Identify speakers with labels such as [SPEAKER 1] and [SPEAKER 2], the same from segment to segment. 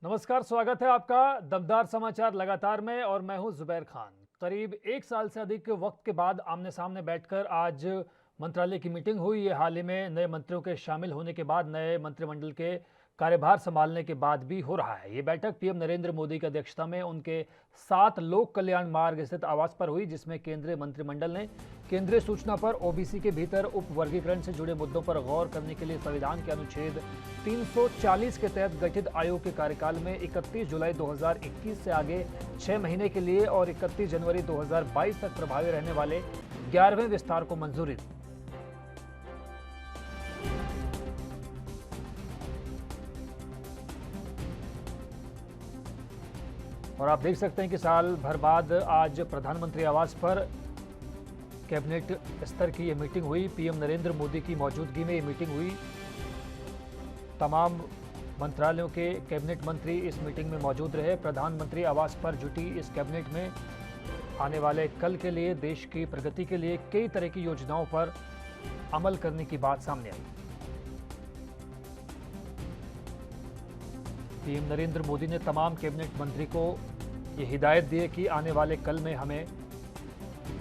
[SPEAKER 1] नमस्कार, स्वागत है आपका दमदार समाचार लगातार में और मैं हूं जुबैर खान। करीब एक साल से अधिक वक्त के बाद आमने सामने बैठकर आज मंत्रालय की मीटिंग हुई। ये हाल ही में नए मंत्रियों के शामिल होने के बाद, नए मंत्रिमंडल के कार्यभार संभालने के बाद भी हो रहा है। ये बैठक पीएम नरेंद्र मोदी की अध्यक्षता में उनके 7 लोक कल्याण मार्ग स्थित आवास पर हुई, जिसमें केंद्रीय मंत्रिमंडल ने केंद्रीय सूचना पर ओबीसी के भीतर उप वर्गीकरण से जुड़े मुद्दों पर गौर करने के लिए संविधान के अनुच्छेद 340 के तहत गठित आयोग के कार्यकाल में 31 जुलाई 2021 से आगे 6 महीने के लिए और 31 जनवरी 2022 तक प्रभावी रहने वाले 11वें विस्तार को मंजूरी दी। और आप देख सकते हैं कि साल भर बाद आज प्रधानमंत्री आवास पर कैबिनेट स्तर की ये मीटिंग हुई। पीएम नरेंद्र मोदी की मौजूदगी में ये मीटिंग हुई। तमाम मंत्रालयों के कैबिनेट मंत्री इस मीटिंग में मौजूद रहे। प्रधानमंत्री आवास पर जुटी इस कैबिनेट में आने वाले कल के लिए, देश की प्रगति के लिए कई तरह की योजनाओं पर अमल करने की बात सामने आई। पीएम नरेंद्र मोदी ने तमाम कैबिनेट मंत्री को ये हिदायत दी कि आने वाले कल में हमें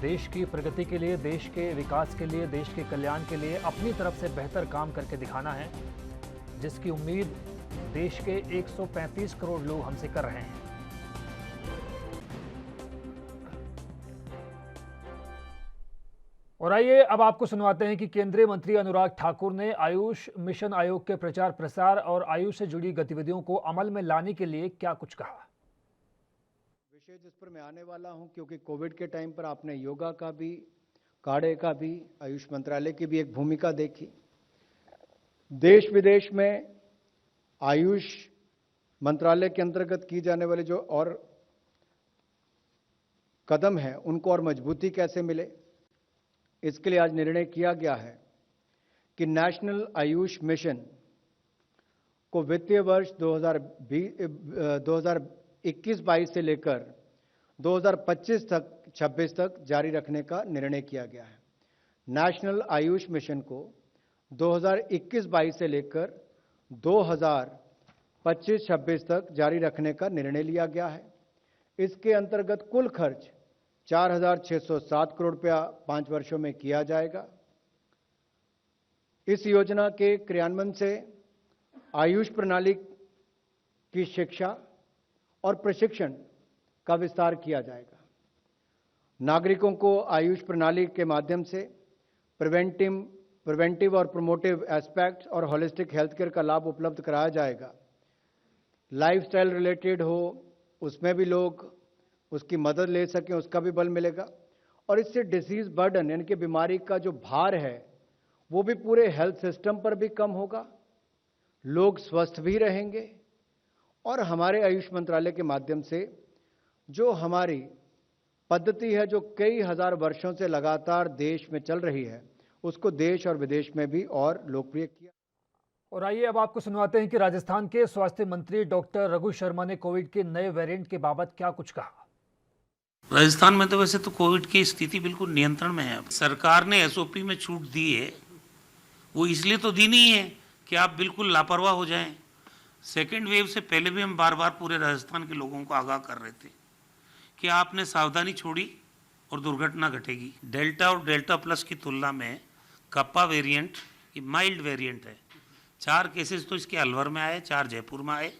[SPEAKER 1] देश की प्रगति के लिए, देश के विकास के लिए, देश के कल्याण के लिए अपनी तरफ से बेहतर काम करके दिखाना है, जिसकी उम्मीद देश के 135 करोड़ लोग हमसे कर रहे हैं। और आइए अब आपको सुनवाते हैं कि केंद्रीय मंत्री अनुराग ठाकुर ने आयुष मिशन आयोग के प्रचार प्रसार और आयुष से जुड़ी गतिविधियों को अमल में लाने के लिए क्या कुछ कहा।
[SPEAKER 2] विषय जिस पर मैं आने वाला हूं, क्योंकि कोविड के टाइम पर आपने योगा का भी, काढ़े का भी, आयुष मंत्रालय की भी एक भूमिका देखी। देश विदेश में आयुष मंत्रालय के अंतर्गत की जाने वाले जो और कदम हैं, उनको और मजबूती कैसे मिले, इसके लिए आज निर्णय किया गया है कि नेशनल आयुष मिशन को वित्तीय वर्ष 2021-22 से लेकर 2025-26 तक जारी रखने का निर्णय किया गया है। नेशनल आयुष मिशन को 2021-22 से लेकर 2025-26 तक जारी रखने का निर्णय लिया गया है। इसके अंतर्गत कुल खर्च 4,607 करोड़ रुपया 5 वर्षों में किया जाएगा। इस योजना के क्रियान्वयन से आयुष प्रणाली की शिक्षा और प्रशिक्षण का विस्तार किया जाएगा। नागरिकों को आयुष प्रणाली के माध्यम से प्रिवेंटिव और प्रोमोटिव एस्पेक्ट्स और होलिस्टिक हेल्थ केयर का लाभ उपलब्ध कराया जाएगा। लाइफस्टाइल रिलेटेड हो, उसमें भी लोग उसकी मदद ले सकें, उसका भी बल मिलेगा। और इससे डिसीज बर्डन, यानी कि बीमारी का जो भार है, वो भी पूरे हेल्थ सिस्टम पर भी कम होगा, लोग स्वस्थ भी रहेंगे। और हमारे आयुष मंत्रालय के माध्यम से जो हमारी पद्धति है, जो कई हजार वर्षों से लगातार देश में चल रही है, उसको देश और विदेश में भी और लोकप्रिय किया।
[SPEAKER 1] और आइए अब आपको सुनवाते हैं कि राजस्थान के स्वास्थ्य मंत्री डॉक्टर रघु शर्मा ने कोविड के नए वेरिएंट के बाबत क्या कुछ कहा।
[SPEAKER 3] राजस्थान में तो वैसे तो कोविड की स्थिति बिल्कुल नियंत्रण में है। सरकार ने एसओपी में छूट दी है, वो इसलिए तो दी नहीं है कि आप बिल्कुल लापरवाह हो जाएं। सेकेंड वेव से पहले भी हम बार बार पूरे राजस्थान के लोगों को आगाह कर रहे थे कि आपने सावधानी छोड़ी और दुर्घटना घटेगी। डेल्टा और डेल्टा प्लस की तुलना में कप्पा वेरिएंट ये माइल्ड वेरिएंट है। 4 केसेस तो इसके अलवर में आए, 4 जयपुर में आए,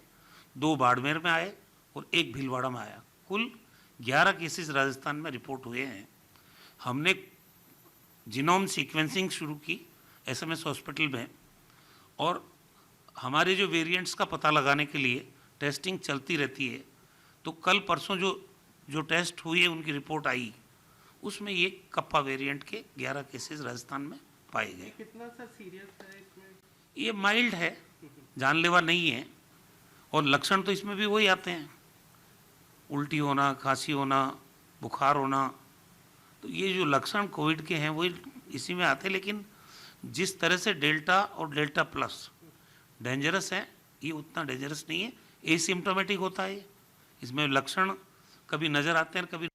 [SPEAKER 3] 2 बाड़मेर में आए और 1 भीलवाड़ा में आया। कुल 11 केसेस राजस्थान में रिपोर्ट हुए हैं। हमने जीनोम सीक्वेंसिंग शुरू की एसएमएस हॉस्पिटल में, और हमारे जो वेरिएंट्स का पता लगाने के लिए टेस्टिंग चलती रहती है। तो कल परसों जो टेस्ट हुई है, उनकी रिपोर्ट आई, उसमें ये कप्पा वेरिएंट के 11 केसेस राजस्थान में पाए गए।
[SPEAKER 4] कितना सा सीरियस है इसमें?
[SPEAKER 3] ये माइल्ड है, जानलेवा नहीं है। और लक्षण तो इसमें भी वही आते हैं, उल्टी होना, खांसी होना, बुखार होना। तो ये जो लक्षण कोविड के हैं वही इसी में आते हैं। लेकिन जिस तरह से डेल्टा और डेल्टा प्लस डेंजरस है, ये उतना डेंजरस नहीं है, एसिम्प्टोमेटिक होता है। इसमें लक्षण कभी नजर आते हैं, कभी।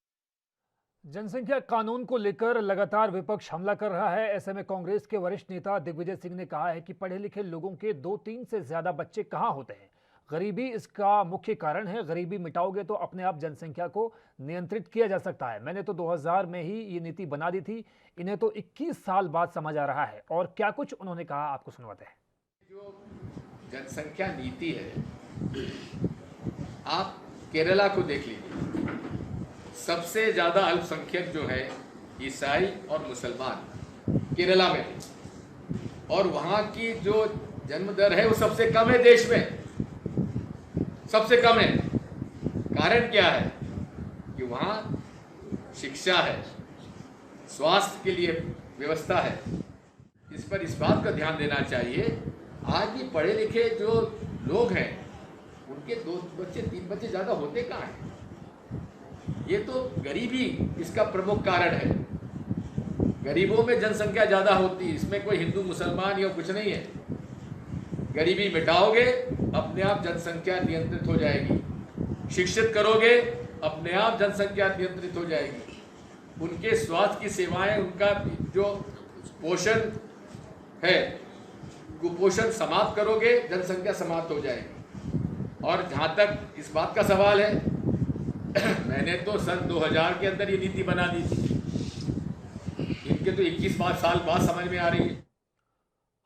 [SPEAKER 1] जनसंख्या कानून को लेकर लगातार विपक्ष हमला कर रहा है। ऐसे में कांग्रेस के वरिष्ठ नेता दिग्विजय सिंह ने कहा है कि पढ़े लिखे लोगों के 2-3 से ज्यादा बच्चे कहां होते हैं। गरीबी इसका मुख्य कारण है। गरीबी मिटाओगे तो अपने आप जनसंख्या को नियंत्रित किया जा सकता है। मैंने तो 2000 में ही ये नीति बना दी थी, इन्हें तो 21 साल बाद समझ आ रहा है। और क्या कुछ उन्होंने कहा, आपको सुनवाते हैं।
[SPEAKER 5] जो जनसंख्या नीति है, आप केरला को देख लीजिए, सबसे ज्यादा अल्पसंख्यक जो है ईसाई और मुसलमान केरला में, और वहां की जो जन्म दर है वो सबसे कम है देश में, सबसे कम है। कारण क्या है कि वहां शिक्षा है, स्वास्थ्य के लिए व्यवस्था है। इस पर इस बात का ध्यान देना चाहिए, आज भी पढ़े लिखे जो लोग हैं उनके 2 बच्चे 3 बच्चे ज्यादा होते कहाँ हैं? ये तो गरीबी इसका प्रमुख कारण है। गरीबों में जनसंख्या ज्यादा होती है, इसमें कोई हिंदू मुसलमान या कुछ नहीं है। गरीबी मिटाओगे अपने आप जनसंख्या नियंत्रित हो जाएगी। शिक्षित करोगे अपने आप जनसंख्या नियंत्रित हो जाएगी। उनके स्वास्थ्य की सेवाएं, उनका जो पोषण है, कुपोषण समाप्त करोगे, जनसंख्या समाप्त हो जाएगी। और जहां तक इस बात का सवाल है, मैंने तो सन 2000 के अंदर ये नीति बना दी थी, इनके तो 21 साल बाद समझ में आ रही है।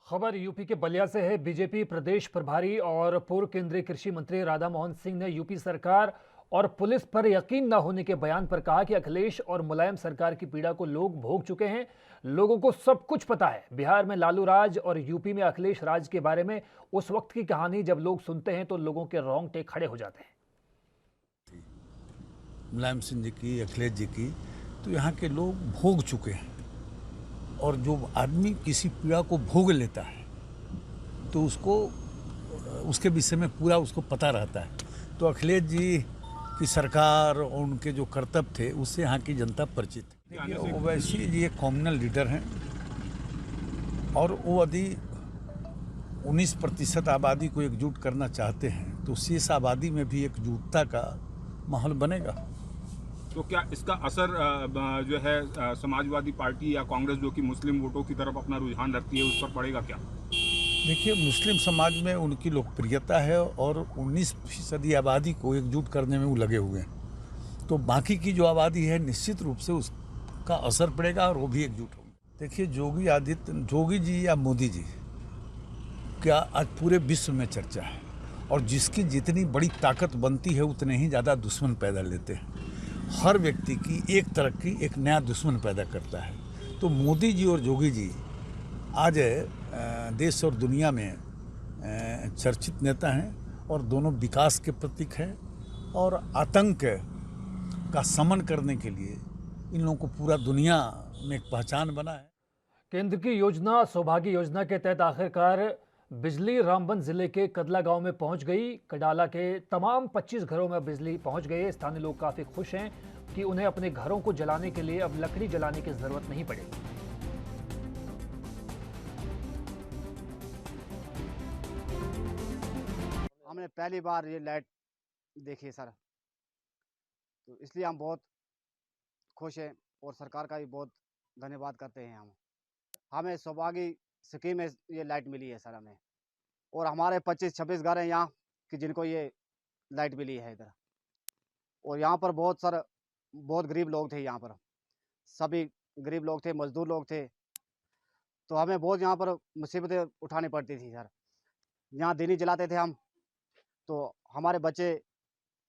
[SPEAKER 1] खबर यूपी के बलिया से है। बीजेपी प्रदेश प्रभारी और पूर्व केंद्रीय कृषि मंत्री राधा मोहन सिंह ने यूपी सरकार और पुलिस पर यकीन न होने के बयान पर कहा कि अखिलेश और मुलायम सरकार की पीड़ा को लोग भोग चुके हैं। लोगों को सब कुछ पता है। बिहार में लालू राज और यूपी में अखिलेश राज के बारे में उस वक्त की कहानी जब लोग सुनते हैं तो लोगों के रोंगटे खड़े हो जाते हैं।
[SPEAKER 6] मुलायम सिंह जी की, अखिलेश जी की, तो यहाँ के लोग भोग चुके हैं। और जो आदमी किसी पीड़ा को भोग लेता है तो उसको उसके विषय में पूरा उसको पता रहता है। तो अखिलेश जी की सरकार और उनके जो कर्तव्य थे उससे यहाँ की जनता परिचित है। ओवैसी जी एक कॉम्युनल लीडर हैं और वो यदि 19% आबादी को एकजुट करना चाहते हैं तो शेष आबादी में भी एकजुटता का माहौल बनेगा।
[SPEAKER 7] तो क्या इसका असर जो है समाजवादी पार्टी या कांग्रेस जो कि मुस्लिम वोटों की तरफ अपना रुझान रखती है उस पर पड़ेगा क्या?
[SPEAKER 6] देखिए, मुस्लिम समाज में उनकी लोकप्रियता है और 19% आबादी को एकजुट करने में वो लगे हुए हैं। तो बाकी की जो आबादी है निश्चित रूप से उसका असर पड़ेगा और वो भी एकजुट होगी। देखिए, जोगी जी या मोदी जी क्या आज पूरे विश्व में चर्चा है, और जिसकी जितनी बड़ी ताकत बनती है उतने ही ज़्यादा दुश्मन पैदा लेते हैं। हर व्यक्ति की एक तरक्की एक नया दुश्मन पैदा करता है। तो मोदी जी और जोगी जी आज देश और दुनिया में चर्चित नेता हैं और दोनों विकास के प्रतीक हैं और आतंक का शमन करने के लिए इन लोगों को पूरा दुनिया में एक पहचान बना है।
[SPEAKER 1] केंद्र की योजना सौभाग्य योजना के तहत आखिरकार बिजली रामबन जिले के कदला गांव में पहुंच गई। कडाला के तमाम 25 घरों में बिजली पहुंच गई है। स्थानीय लोग काफी खुश हैं कि उन्हें अपने घरों को जलाने के लिए अब लकड़ी जलाने की जरूरत नहीं पड़ेगी।
[SPEAKER 8] हमने पहली बार ये लाइट देखी है सर, तो इसलिए हम बहुत खुश हैं और सरकार का भी बहुत धन्यवाद करते हैं। हमें सौभाग्य स्कीम में ये लाइट मिली है सर हमें, और हमारे 25-26 घर हैं यहाँ कि जिनको ये लाइट मिली है इधर। और यहाँ पर बहुत गरीब लोग थे, यहाँ पर सभी गरीब लोग थे, मजदूर लोग थे, तो हमें बहुत यहाँ पर मुसीबतें उठानी पड़ती थी सर। यहाँ दिनी जलाते थे हम, तो हमारे बच्चे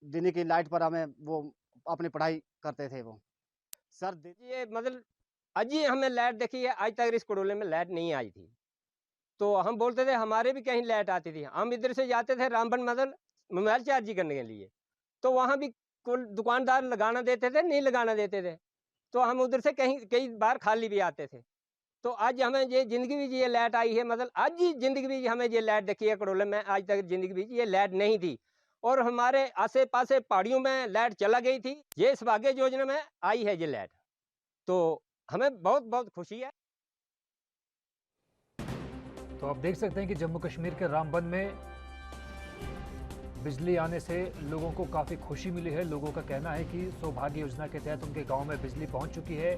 [SPEAKER 8] दिनी की लाइट पर हमें वो अपनी पढ़ाई करते थे। वो
[SPEAKER 9] सर ये मतलब आज ही हमें लाइट देखी है, आज तक इस कड़ोले में लाइट नहीं आई थी। तो हम बोलते थे हमारे भी कहीं लाइट आती थी। हम इधर से जाते थे रामबन मतलब मोबाइल चार्ज करने के लिए, तो वहाँ भी कुल दुकानदार लगाना देते थे, नहीं लगाना देते थे, तो हम उधर से कई बार खाली भी आते थे। तो आज हमें ये जिंदगी भी ये लाइट आई है, मतलब आज ही जिंदगी भी हमें ये लाइट देखी है कड़ोले में। आज तक जिंदगी भी ये लाइट नहीं थी, और हमारे आसे पासे पहाड़ियों में लाइट चला गई थी। ये सौभाग्य योजना में आई है ये लाइट, तो हमें बहुत बहुत खुशी है।
[SPEAKER 1] तो आप देख सकते हैं कि जम्मू कश्मीर के रामबन में बिजली आने से लोगों को काफ़ी खुशी मिली है। लोगों का कहना है कि सौभाग्य योजना के तहत उनके गांव में बिजली पहुंच चुकी है।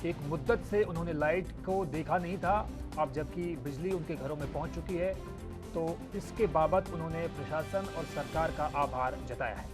[SPEAKER 1] एक मुद्दत से उन्होंने लाइट को देखा नहीं था, अब जबकि बिजली उनके घरों में पहुंच चुकी है तो इसके बाबत उन्होंने प्रशासन और सरकार का आभार जताया है।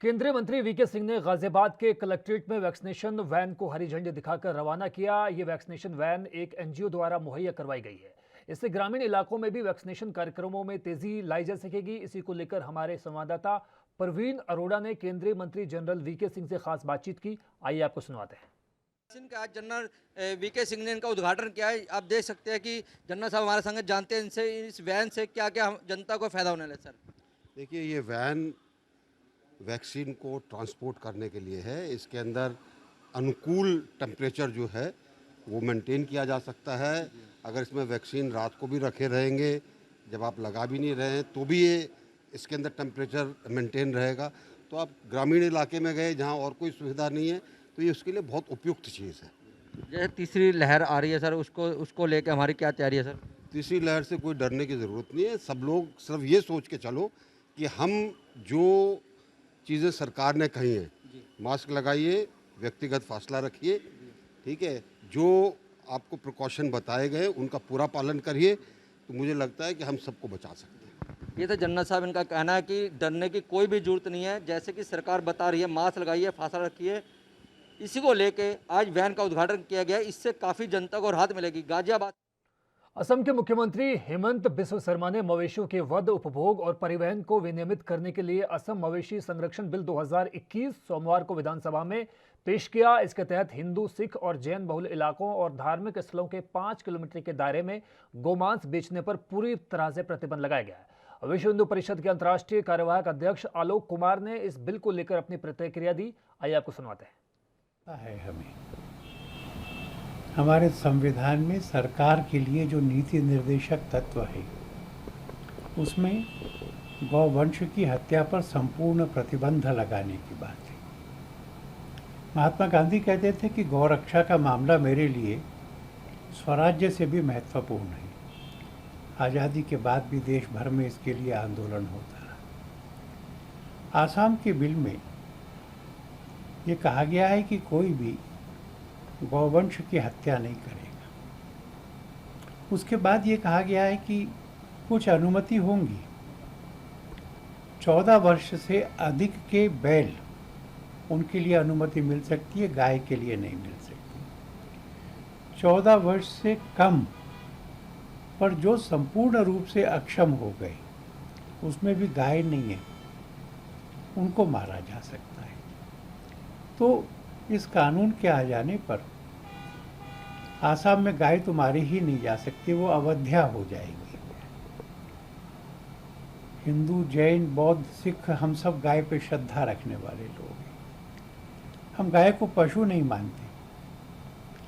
[SPEAKER 1] केंद्रीय मंत्री वीके सिंह ने गाजियाबाद के कलेक्ट्रेट में वैक्सीनेशन वैन को हरी झंडी दिखाकर रवाना किया। ये वैक्सीनेशन वैन एक एनजीओ द्वारा मुहैया करवाई गई है। इससे ग्रामीण इलाकों में भी वैक्सीनेशन कार्यक्रमों में तेजी लाई जा सकेगी। इसी को लेकर हमारे संवाददाता परवीन अरोड़ा ने केंद्रीय मंत्री जनरल वीके सिंह से खास बातचीत की। आइए आपको सुनवाते हैं।
[SPEAKER 10] का आज जनरल वीके सिंह ने इनका उद्घाटन किया है। आप देख सकते हैं कि जनरल साहब हमारे संग जानते हैं इनसे, इस वैन से क्या क्या जनता को फायदा होने वाला है। सर
[SPEAKER 11] देखिए, ये वैन वैक्सीन को ट्रांसपोर्ट करने के लिए है। इसके अंदर अनुकूल टेम्परेचर जो है वो मेंटेन किया जा सकता है। अगर इसमें वैक्सीन रात को भी रखे रहेंगे, जब आप लगा भी नहीं रहे हैं तो भी ये इसके अंदर टेम्परेचर मेंटेन रहेगा। तो आप ग्रामीण इलाके में गए जहाँ और कोई सुविधा नहीं है तो ये उसके लिए बहुत उपयुक्त चीज़ है।
[SPEAKER 10] जैसे तीसरी लहर आ रही है सर, उसको लेकर हमारी क्या तैयारी है सर?
[SPEAKER 11] तीसरी लहर से कोई डरने की ज़रूरत नहीं है। सब लोग सिर्फ ये सोच के चलो कि हम जो चीज़ें सरकार ने कही हैं, मास्क लगाइए, व्यक्तिगत फासला रखिए, ठीक है, जो आपको प्रिकॉशन बताए गए उनका पूरा पालन करिए, तो मुझे लगता है कि हम सबको बचा सकते हैं।
[SPEAKER 10] ये तो जनरल साहब इनका कहना है कि डरने की कोई भी जरूरत नहीं है। जैसे कि सरकार बता रही है, मास्क लगाइए, फासला रखिए, इसी को लेके आज वैन का उद्घाटन किया गया। इससे काफ़ी जनता को राहत मिलेगी। गाजियाबाद
[SPEAKER 1] असम के मुख्यमंत्री हेमंत बिस्व शर्मा ने मवेशियों के वध, उपभोग और परिवहन को विनियमित करने के लिए असम मवेशी संरक्षण बिल 2021 सोमवार को विधानसभा में पेश किया। इसके तहत हिंदू, सिख और जैन बहुल इलाकों और धार्मिक स्थलों के 5 किलोमीटर के दायरे में गोमांस बेचने पर पूरी तरह से प्रतिबंध लगाया गया है। विश्व हिंदू परिषद के अंतर्राष्ट्रीय कार्यवाहक अध्यक्ष आलोक कुमार ने इस बिल को लेकर अपनी प्रतिक्रिया दी। आइए आपको सुनवाते हैं।
[SPEAKER 12] हमें हमारे संविधान में सरकार के लिए जो नीति निर्देशक तत्व है उसमें गौवंश की हत्या पर संपूर्ण प्रतिबंध लगाने की बात है। महात्मा गांधी कहते थे कि गौ रक्षा का मामला मेरे लिए स्वराज्य से भी महत्वपूर्ण है। आज़ादी के बाद भी देश भर में इसके लिए आंदोलन होता रहा। आसाम के बिल में ये कहा गया है कि कोई भी गौवंश की हत्या नहीं करेगा। उसके बाद ये कहा गया है कि कुछ अनुमति होंगी। 14 वर्ष से अधिक के बैल, उनके लिए अनुमति मिल सकती है, गाय के लिए नहीं मिल सकती। 14 वर्ष से कम पर जो संपूर्ण रूप से अक्षम हो गए, उसमें भी गाय नहीं है, उनको मारा जा सकता है। तो इस कानून के आ जाने पर आसाम में गाय तो मारी ही नहीं जा सकती, वो अवध्या हो जाएगी। हिंदू, जैन, बौद्ध, सिख, हम सब गाय पे श्रद्धा रखने वाले लोग हैं। हम गाय को पशु नहीं मानते,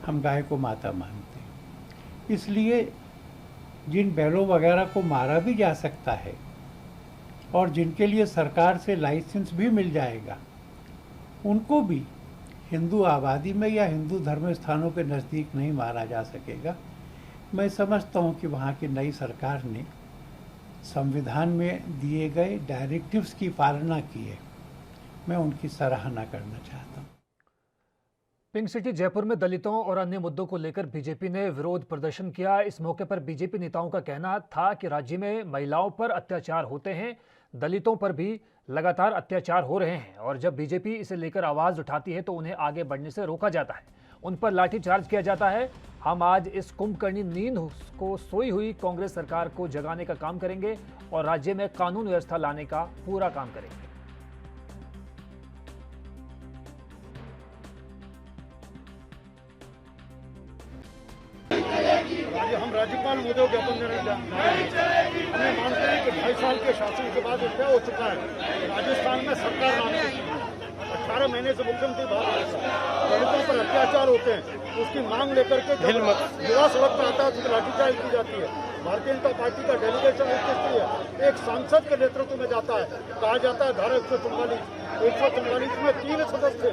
[SPEAKER 12] हम गाय को माता मानते हैं। इसलिए जिन बैलों वगैरह को मारा भी जा सकता है और जिनके लिए सरकार से लाइसेंस भी मिल जाएगा, उनको भी हिंदू आबादी में या हिंदू धर्म स्थानों के नज़दीक नहीं मारा जा सकेगा। मैं समझता हूं कि वहां की नई सरकार ने संविधान में दिए गए डायरेक्टिव्स की पालना की है। मैं उनकी सराहना करना चाहता हूं।
[SPEAKER 1] पिंक सिटी जयपुर में दलितों और अन्य मुद्दों को लेकर बीजेपी ने विरोध प्रदर्शन किया। इस मौके पर बीजेपी नेताओं का कहना था कि राज्य में महिलाओं पर अत्याचार होते हैं, दलितों पर भी लगातार अत्याचार हो रहे हैं और जब बीजेपी इसे लेकर आवाज उठाती है तो उन्हें आगे बढ़ने से रोका जाता है, उन पर लाठीचार्ज किया जाता है। हम आज इस कुंभकर्णी नींद को सोई हुई कांग्रेस सरकार को जगाने का काम करेंगे और राज्य में कानून व्यवस्था लाने का पूरा काम करेंगे।
[SPEAKER 13] हम राज्यपाल महोदय ज्ञापन देने हमें मानते हैं कि 2.5 साल के शासन के बाद तय हो चुका है। राजस्थान में सरकार नाम की 18 महीने से मुख्यमंत्री दलितों पर अत्याचार होते हैं, उसकी मांग लेकर के युवा सड़क पर आता है तो लाठीचार्ज की जाती है। भारतीय जनता पार्टी का डेलीगेशन एक सांसद के नेतृत्व में जाता है। कहा जाता है धारा 144 में 3 सदस्य,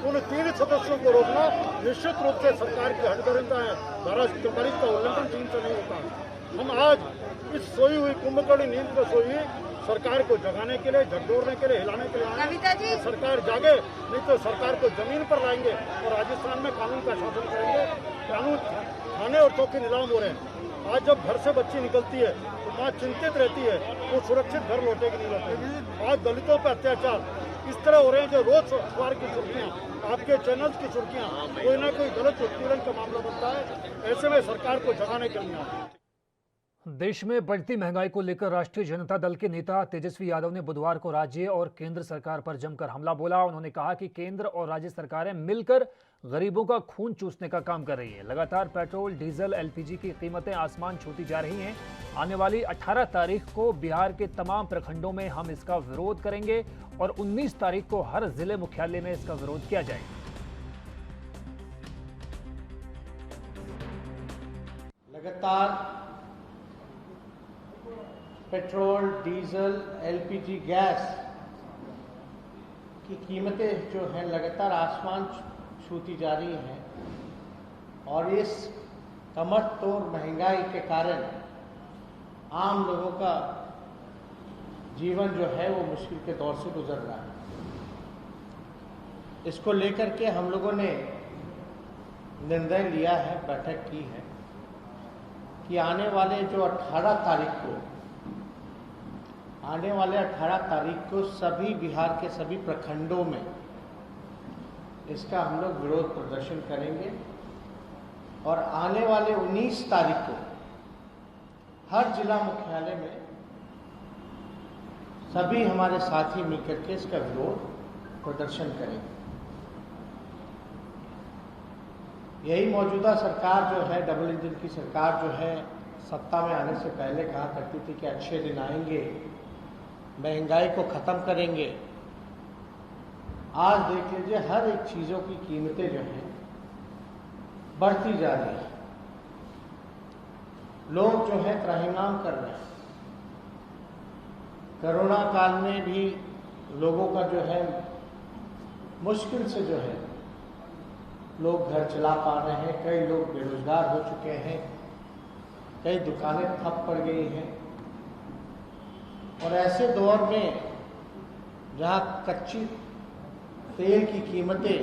[SPEAKER 13] उन 3 सदस्यों को रोकना निश्चित रूप से सरकार की हठधर्मिता है। धारा 44 का उल्लंघन 3 से नहीं होता है। हम आज इस सोई हुई कुंभकर्णी नींद में सोई हुई सरकार को जगाने के लिए, झकझोरने के लिए, हिलाने के लिए आए। सरकार जागे, नहीं तो सरकार को जमीन पर लाएंगे। करेंगे और राजस्थान में कानून का शासन करेंगे। कानून थाने और चौकी नीलाम हो रहे हैं। आज जब घर से बच्ची निकलती है तो माँ चिंतित रहती है वो सुरक्षित घर लौटेगी नहीं लौटेगी। आज दलितों पर अत्याचार इस तरह हो रहे हैं जो रोज अखबार की सुर्खियां, आपके चैनल्स की सुर्खियां, कोई ना कोई गलत उत्पीड़न का मामला बनता है। ऐसे में सरकार को जगाने के लिए आते हैं।
[SPEAKER 1] देश में बढ़ती महंगाई को लेकर राष्ट्रीय जनता दल के नेता तेजस्वी यादव ने बुधवार को राज्य और केंद्र सरकार पर जमकर हमला बोला। उन्होंने कहा कि केंद्र और राज्य सरकारें मिलकर गरीबों का खून चूसने का काम कर रही है। लगातार पेट्रोल, डीजल, एलपीजी की कीमतें आसमान छूती जा रही हैं। आने वाली 18 तारीख को बिहार के तमाम प्रखंडों में हम इसका विरोध करेंगे और 19 तारीख को हर जिले मुख्यालय में इसका विरोध किया जाएगा।
[SPEAKER 12] लगातार पेट्रोल, डीजल, एलपीजी गैस की कीमतें जो हैं लगातार आसमान छूती जा रही हैं और इस कमर तोड़ महंगाई के कारण आम लोगों का जीवन जो है वो मुश्किल के दौर से गुजर रहा है। इसको लेकर के हम लोगों ने निर्णय लिया है, बैठक की है कि आने वाले 18 तारीख को सभी बिहार के सभी प्रखंडों में इसका हम लोग विरोध प्रदर्शन करेंगे और आने वाले 19 तारीख को हर जिला मुख्यालय में सभी हमारे साथी मिलकर के इसका विरोध प्रदर्शन करेंगे। यही मौजूदा सरकार जो है, डबल इंजन की सरकार जो है, सत्ता में आने से पहले कहा करती थी कि अच्छे दिन आएंगे, महंगाई को खत्म करेंगे। आज देख लीजिए हर एक चीजों की कीमतें जो हैं बढ़ती जा रही है। लोग जो है त्राहिमाम कर रहे हैं। कोरोना काल में भी लोगों का जो है मुश्किल से जो है लोग घर चला पा रहे हैं। कई लोग बेरोजगार हो चुके हैं, कई दुकानें ठप पड़ गई हैं और ऐसे दौर में जहां कच्ची तेल की कीमतें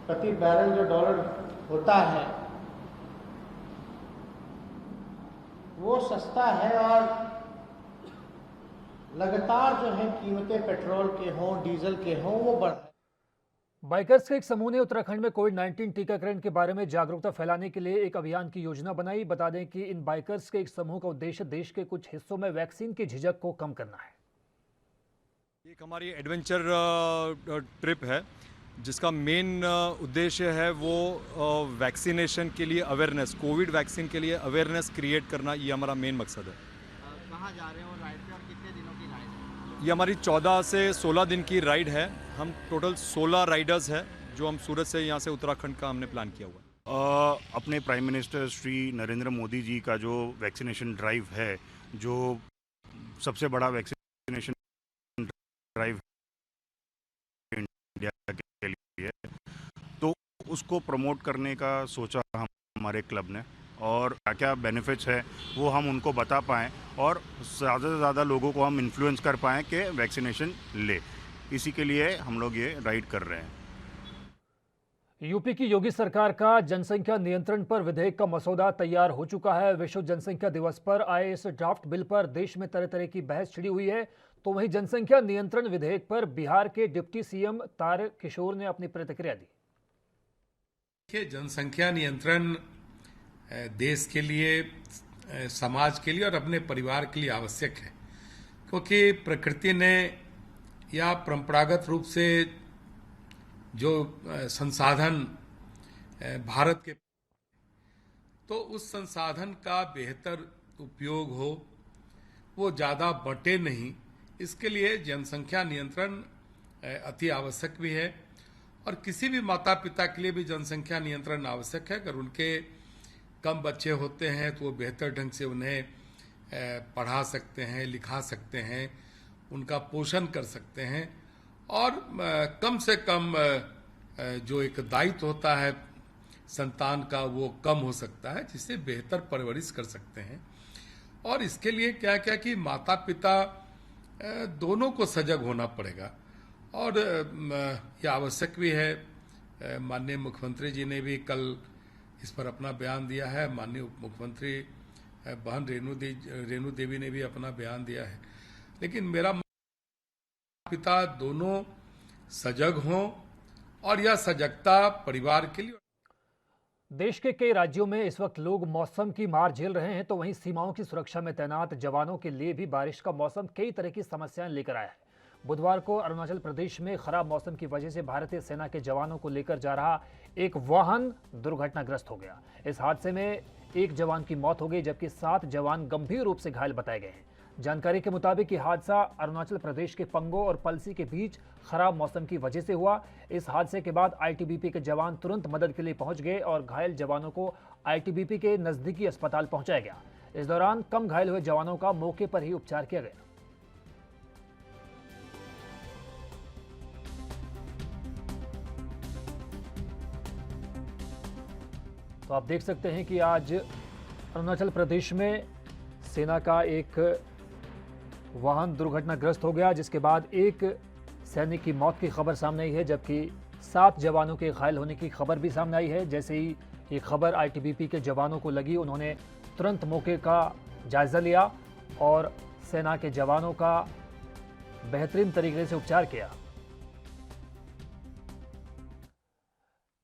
[SPEAKER 12] प्रति बैरल जो डॉलर होता है वो सस्ता है और लगातार जो है कीमतें पेट्रोल के हों, डीजल के हों, वो बढ़।
[SPEAKER 1] बाइकर्स के एक समूह ने उत्तराखंड में कोविड-19 टीकाकरण के बारे में जागरूकता फैलाने के लिए एक अभियान की योजना बनाई। बता दें कि इन बाइकर्स के एक समूह का उद्देश्य देश के कुछ हिस्सों में वैक्सीन की झिझक को कम करना है।
[SPEAKER 14] एक हमारी एडवेंचर ट्रिप है जिसका मेन उद्देश्य है वो वैक्सीनेशन के लिए अवेयरनेस, कोविड वैक्सीन के लिए अवेयरनेस क्रिएट करना, ये हमारा मेन मकसद है।
[SPEAKER 8] कहाँ जा रहे हो राइड पे और कितने दिनों की राइड है?
[SPEAKER 14] ये हमारी 14 से 16 दिन की राइड है। हम टोटल 16 राइडर्स हैं जो हम सूरत से यहाँ से उत्तराखंड का हमने प्लान किया हुआ है।
[SPEAKER 15] अपने प्राइम मिनिस्टर श्री नरेंद्र मोदी जी का जो वैक्सीनेशन ड्राइव है, जो सबसे बड़ा वैक्सीनेशन ड्राइव इंडिया के लिए, तो उसको प्रमोट करने का सोचा हमारे क्लब ने और क्या क्या बेनिफिट्स है वो हम उनको बता पाएँ और ज़्यादा से ज़्यादा लोगों को हम इन्फ्लुएंस कर पाएँ कि वैक्सीनेशन ले। इसी के लिए हम लोग ये राइड कर रहे हैं।
[SPEAKER 1] यूपी की योगी सरकार का जनसंख्या नियंत्रण पर विधेयक का मसौदा तैयार हो चुका है। विश्व जनसंख्या दिवस पर आए इस ड्राफ्ट बिल पर देश में तरह तरह की बहस छिड़ी हुई है। तो वहीं जनसंख्या नियंत्रण विधेयक पर बिहार के डिप्टी सीएम तारकिशोर ने अपनी प्रतिक्रिया दी।
[SPEAKER 16] देखिए, जनसंख्या नियंत्रण देश के लिए, समाज के लिए और अपने परिवार के लिए आवश्यक है, क्योंकि प्रकृति ने या परंपरागत रूप से जो संसाधन भारत के, तो उस संसाधन का बेहतर उपयोग हो, वो ज़्यादा बटे नहीं, इसके लिए जनसंख्या नियंत्रण अति आवश्यक भी है। और किसी भी माता पिता के लिए भी जनसंख्या नियंत्रण आवश्यक है। अगर उनके कम बच्चे होते हैं तो वो बेहतर ढंग से उन्हें पढ़ा सकते हैं, लिखा सकते हैं, उनका पोषण कर सकते हैं और कम से कम जो एक दायित्व होता है संतान का वो कम हो सकता है, जिससे बेहतर परवरिश कर सकते हैं। और इसके लिए क्या क्या कि माता पिता दोनों को सजग होना पड़ेगा और यह आवश्यक भी है माननीय मुख्यमंत्री जी ने भी कल इस पर अपना बयान दिया है। माननीय उप मुख्यमंत्री बहन रेणु देवी ने भी अपना बयान दिया है। लेकिन मेरा पिता दोनों सजग हों और यह सजगता परिवार के लिए।
[SPEAKER 1] देश के कई राज्यों में इस वक्त लोग मौसम की मार झेल रहे हैं, तो वहीं सीमाओं की सुरक्षा में तैनात जवानों के लिए भी बारिश का मौसम कई तरह की समस्याएं लेकर आया है। बुधवार को अरुणाचल प्रदेश में खराब मौसम की वजह से भारतीय सेना के जवानों को लेकर जा रहा एक वाहन दुर्घटनाग्रस्त हो गया। इस हादसे में एक जवान की मौत हो गई, जबकि 7 जवान गंभीर रूप से घायल बताए गए हैं। जानकारी के मुताबिक यह हादसा अरुणाचल प्रदेश के पंगो और पलसी के बीच खराब मौसम की वजह से हुआ। इस हादसे के बाद आईटीबीपी के जवान तुरंत मदद के लिए पहुंच गए और घायल जवानों को आईटीबीपी के नजदीकी अस्पताल पहुंचाया गया। इस दौरान कम घायल हुए जवानों का मौके पर ही उपचार किया गया। तो आप देख सकते हैं कि आज अरुणाचल प्रदेश में सेना का एक वाहन दुर्घटनाग्रस्त हो गया, जिसके बाद एक सैनिक की मौत की खबर सामने आई है, जबकि 7 जवानों के घायल होने की खबर भी सामने आई है। जैसे ही ये खबर आईटीबीपी के जवानों को लगी, उन्होंने तुरंत मौके का जायजा लिया और सेना के जवानों का बेहतरीन तरीके से उपचार किया।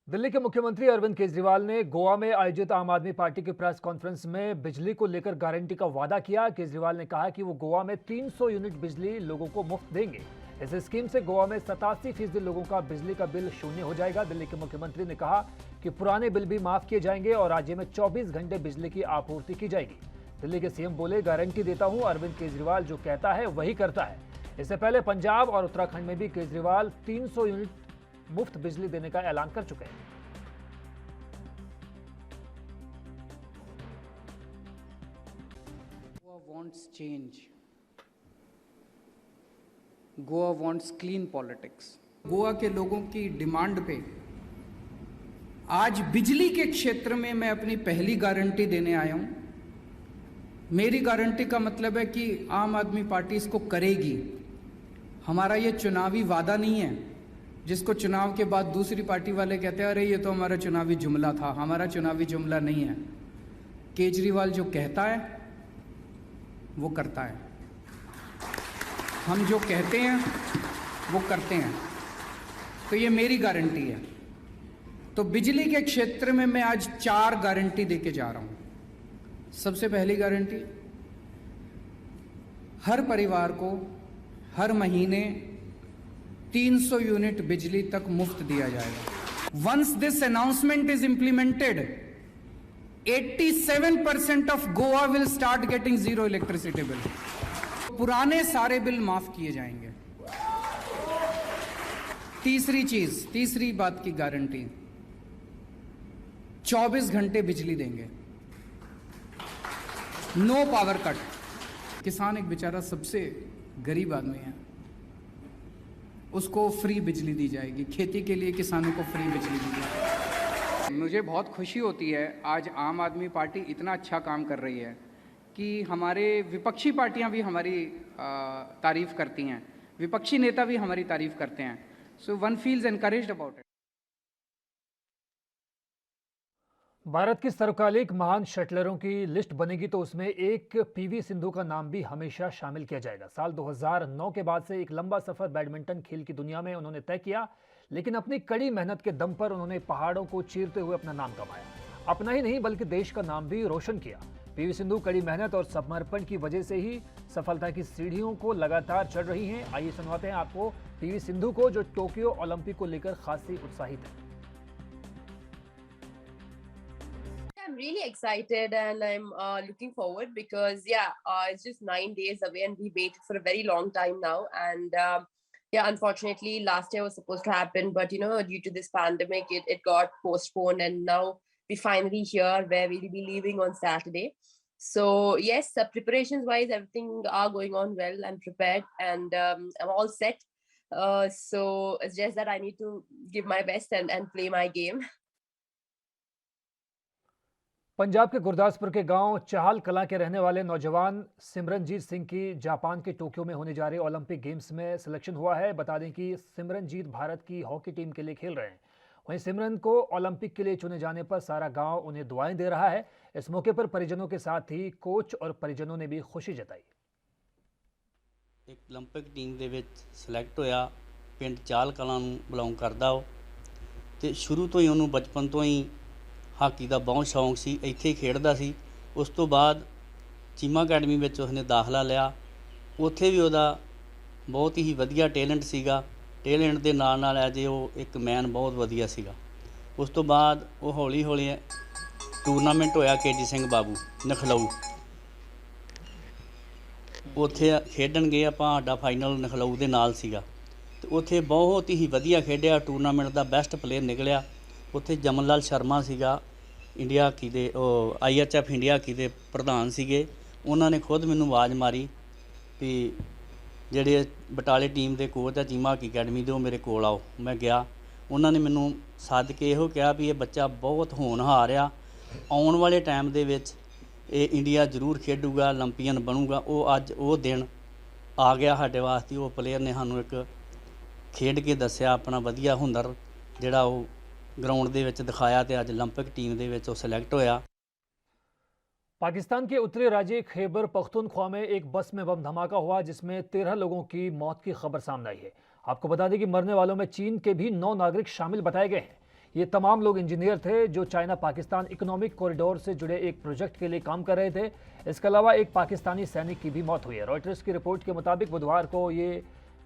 [SPEAKER 1] दिल्ली के मुख्यमंत्री अरविंद केजरीवाल ने गोवा में आयोजित आम आदमी पार्टी की प्रेस कॉन्फ्रेंस में बिजली को लेकर गारंटी का वादा किया। केजरीवाल ने कहा कि वो गोवा में 300 यूनिट बिजली लोगों को मुफ्त देंगे। इस स्कीम से गोवा में 87% लोगों का बिजली का बिल शून्य हो जाएगा। दिल्ली के मुख्यमंत्री ने कहा कि पुराने बिल भी माफ किए जाएंगे और राज्य में 24 घंटे बिजली की आपूर्ति की जाएगी। दिल्ली के सीएम बोले, गारंटी देता हूं, अरविंद केजरीवाल जो कहता है वही करता है। इससे पहले पंजाब और उत्तराखंड में भी केजरीवाल 300 यूनिट मुफ्त बिजली देने का ऐलान कर चुके हैं।
[SPEAKER 17] Goa wants change. Goa wants clean politics. Goa के लोगों की डिमांड पे आज बिजली के क्षेत्र में मैं अपनी पहली गारंटी देने आया हूं। मेरी गारंटी का मतलब है कि आम आदमी पार्टी इसको करेगी। हमारा ये चुनावी वादा नहीं है जिसको चुनाव के बाद दूसरी पार्टी वाले कहते हैं अरे ये तो हमारा चुनावी जुमला था। हमारा चुनावी जुमला नहीं है। केजरीवाल जो कहता है वो करता है। हम जो कहते हैं वो करते हैं। तो ये मेरी गारंटी है। तो बिजली के क्षेत्र में मैं आज 4 गारंटी देके जा रहा हूं। सबसे पहली गारंटी, हर परिवार को हर महीने 300 यूनिट बिजली तक मुफ्त दिया जाएगा। Once this announcement is implemented, 87% of Goa will start getting zero electricity bill. पुराने सारे बिल माफ किए जाएंगे। तीसरी बात की गारंटी, 24 घंटे बिजली देंगे, नो पावर कट। किसान एक बेचारा सबसे गरीब आदमी है, उसको फ्री बिजली दी जाएगी। खेती के लिए किसानों को फ्री बिजली दी जाएगी। मुझे बहुत खुशी होती है आज आम आदमी पार्टी इतना अच्छा काम कर रही है कि हमारे विपक्षी पार्टियां भी हमारी तारीफ करती हैं, विपक्षी नेता भी हमारी तारीफ करते हैं। So one feels encouraged about it.
[SPEAKER 1] Bharat की सर्वकालिक महान शटलरों की लिस्ट बनेगी तो उसमें एक पीवी सिंधु का नाम भी हमेशा शामिल किया जाएगा। साल 2009 के बाद से एक लंबा सफर बैडमिंटन खेल की दुनिया में उन्होंने तय किया, लेकिन अपनी कड़ी मेहनत के दम पर उन्होंने पहाड़ों को चीरते हुए अपना नाम कमाया। अपना ही नहीं बल्कि देश का नाम भी रोशन किया। पीवी सिंधु कड़ी मेहनत और समर्पण की वजह से ही सफलता की सीढ़ियों को लगातार चढ़ रही हैं। आइए सुनवाते हैं आपको पीवी सिंधु को, जो टोक्यो ओलंपिक को लेकर खासी उत्साहित है।
[SPEAKER 18] I'm really excited and I'm looking forward because it's just 9 days away and we waited for a very long time now. And unfortunately last year was supposed to happen, but due to this pandemic, it got postponed and now we finally here where we'll be leaving on Saturday. So yes, preparations wise, everything are going on well. I'm prepared and I'm all set. So it's just that I need to give my best and play my game.
[SPEAKER 1] Punjab के गुरदासपुर के गांव चाहल कलां के रहने वाले नौजवान सिमरनजीत सिंह की Japan के Tokyo में होने जा रहे ओलंपिक गेम्स में सिलेक्शन हुआ है। बता दें कि सिमरनजीत भारत की हॉकी टीम के लिए खेल रहे हैं। वहीं सिमरन को ओलंपिक के लिए चुने जाने पर सारा गांव उन्हें दुआएं दे रहा है। इस मौके पर परिजनों के साथ ही कोच और परिजनों ने भी खुशी जताई।
[SPEAKER 19] एक ओलंपिक टीम ਦੇ ਵਿੱਚ ਸਿਲੈਕਟ ਹੋਇਆ, ਪਿੰਡ ਚਾਲ ਕਲਾਂ ਨੂੰ ਬਿਲੋਂਗ ਕਰਦਾ ਉਹ, ਤੇ ਸ਼ੁਰੂ ਤੋਂ ਹੀ ਉਹਨੂੰ ਬਚਪਨ ਤੋਂ ਹੀ ਹਾਕੀ ਦਾ ਬਹੁਤ ਸ਼ੌਂਕ ਸੀ, ਇੱਥੇ ਹੀ ਖੇਡਦਾ ਸੀ। ਉਸ ਤੋਂ ਬਾਅਦ ਚੀਮਾ ਅਕੈਡਮੀ ਵਿੱਚ ਉਸਨੇ ਦਾਖਲਾ ਲਿਆ, ਉੱਥੇ ਵੀ ਉਹਦਾ ਬਹੁਤ ਹੀ ਵਧੀਆ ਟੈਲੈਂਟ ਸੀਗਾ। ਟੈਲੈਂਟ ਦੇ ਨਾਲ ਨਾਲ ਐਜ ਉਹ ਇੱਕ ਮੈਨ ਬਹੁਤ ਵਧੀਆ ਸੀਗਾ। ਉਸ ਤੋਂ ਬਾਅਦ ਉਹ ਹੌਲੀ ਹੌਲੀ ਟੂਰਨਾਮੈਂਟ ਹੋਇਆ ਕੇਜੀ ਸਿੰਘ ਬਾਬੂ ਨਖਲਊ, ਉੱਥੇ ਖੇਡਣ ਗਏ ਆਪਾਂ, ਸਾਡਾ ਫਾਈਨਲ ਨਖਲਊ ਦੇ ਨਾਲ ਸੀਗਾ ਤੇ ਉੱਥੇ ਬਹੁਤ ਹੀ ਵਧੀਆ ਖੇਡਿਆ, ਟੂਰਨਾਮੈਂਟ ਦਾ ਬੈਸਟ ਪਲੇਅਰ ਨਿਕਲਿਆ। ਉੱਥੇ ਜਮਨ ਲਾਲ ਸ਼ਰਮਾ ਸੀਗਾ, ਇੰਡੀਆ ਹਾਕੀ ਦੇ ਉਹ IHF ਇੰਡੀਆ ਹਾਕੀ ਦੇ ਪ੍ਰਧਾਨ ਸੀਗੇ। ਉਹਨਾਂ ਨੇ ਖੁਦ ਮੈਨੂੰ ਆਵਾਜ਼ ਮਾਰੀ ਵੀ ਜਿਹੜੇ ਬਟਾਲੇ ਟੀਮ ਦੇ ਕੋਚ ਆ ਚੀਮਾ ਹਾਕੀ ਅਕੈਡਮੀ ਦੇ, ਉਹ ਮੇਰੇ ਕੋਲ ਆਓ। ਮੈਂ ਗਿਆ, ਉਹਨਾਂ ਨੇ ਮੈਨੂੰ ਸੱਦ ਕੇ ਇਹੋ ਕਿਹਾ ਵੀ ਇਹ ਬੱਚਾ ਬਹੁਤ ਹੋਣਹਾਰ ਆ, ਆਉਣ ਵਾਲੇ ਟਾਈਮ ਦੇ ਵਿੱਚ ਇਹ ਇੰਡੀਆ ਜ਼ਰੂਰ ਖੇਡੂਗਾ, ਓਲੰਪੀਅਨ ਬਣੂਗਾ। ਉਹ ਅੱਜ ਉਹ ਦਿਨ ਆ ਗਿਆ ਸਾਡੇ ਵਾਸਤੇ। ਉਹ ਪਲੇਅਰ ਨੇ ਸਾਨੂੰ ਇੱਕ ਖੇਡ ਕੇ ਦੱਸਿਆ ਆਪਣਾ ਵਧੀਆ ਹੁਨਰ ਜਿਹੜਾ ਉਹ ग्राउंड ਦੇ ਵਿੱਚ ਦਿਖਾਇਆ ਤੇ ਅੱਜ ओलंपिक टीम ਦੇ ਵਿੱਚ ਉਹ ਸਿਲੈਕਟ ਹੋਇਆ।
[SPEAKER 1] पाकिस्तान के उत्तरी राज्य खैबर पख्तूनख्वा में एक बस में बम धमाका हुआ जिसमें 13 लोगों की मौत की खबर सामने आई है। आपको बता दें कि मरने वालों में चीन के भी 9 नागरिक शामिल बताए गए हैं। ये तमाम लोग इंजीनियर थे जो चाइना पाकिस्तान इकोनॉमिक कॉरिडोर से जुड़े एक प्रोजेक्ट के लिए काम कर रहे थे। इसके अलावा एक पाकिस्तानी सैनिक की भी मौत हुई है। रॉयटर्स की रिपोर्ट के मुताबिक बुधवार को ये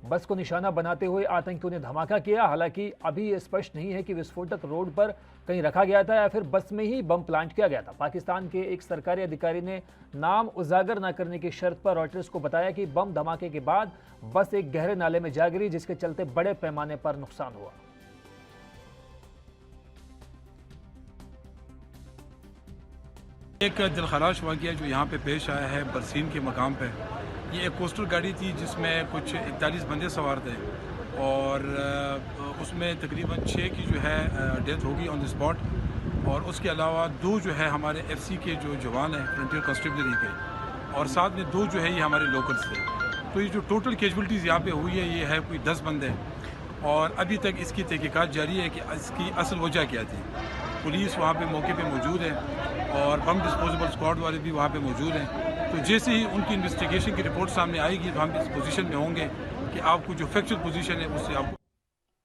[SPEAKER 1] बस को निशाना बनाते हुए आतंकियों ने धमाका किया। हालांकि अभी ये स्पष्ट नहीं है कि विस्फोटक रोड पर कहीं रखा गया था या फिर बस में ही बम प्लांट किया गया था। पाकिस्तान के एक सरकारी अधिकारी ने नाम उजागर न करने की शर्त पर रॉयटर्स को बताया कि बम धमाके के बाद बस एक गहरे नाले में जा गिरी जिसके चलते बड़े पैमाने पर नुकसान हुआ।
[SPEAKER 20] एक दिलखराश वाक़या जो यहाँ पे पेश आया है बरसीन के मकाम पे, ये एक कोस्टल गाड़ी थी जिसमें कुछ 41 बंदे सवार थे और उसमें तकरीबन 6 की जो है डेथ होगी ऑन द स्पॉट और उसके अलावा 2 जो है हमारे FC के जो जवान हैं फ्रंटियर कांस्टेबलरी के और साथ में 2 जो है ये हमारे लोकल्स थे। तो ये जो टोटल कैजुअल्टीज़ यहाँ पे हुई है ये है कोई 10 बंदे और अभी तक इसकी तहकीकात जारी है कि इसकी असल वजह क्या थी। पुलिस वहाँ पे मौके पे मौजूद है और बम डिस्पोजेबल स्क्वाड वाले भी वहाँ पे मौजूद हैं। तो जैसे ही उनकी इन्वेस्टिगेशन की रिपोर्ट सामने आएगी तो हम इस पोजीशन में होंगे कि आपको जो फैक्चुअल पोजीशन है उससे आपको।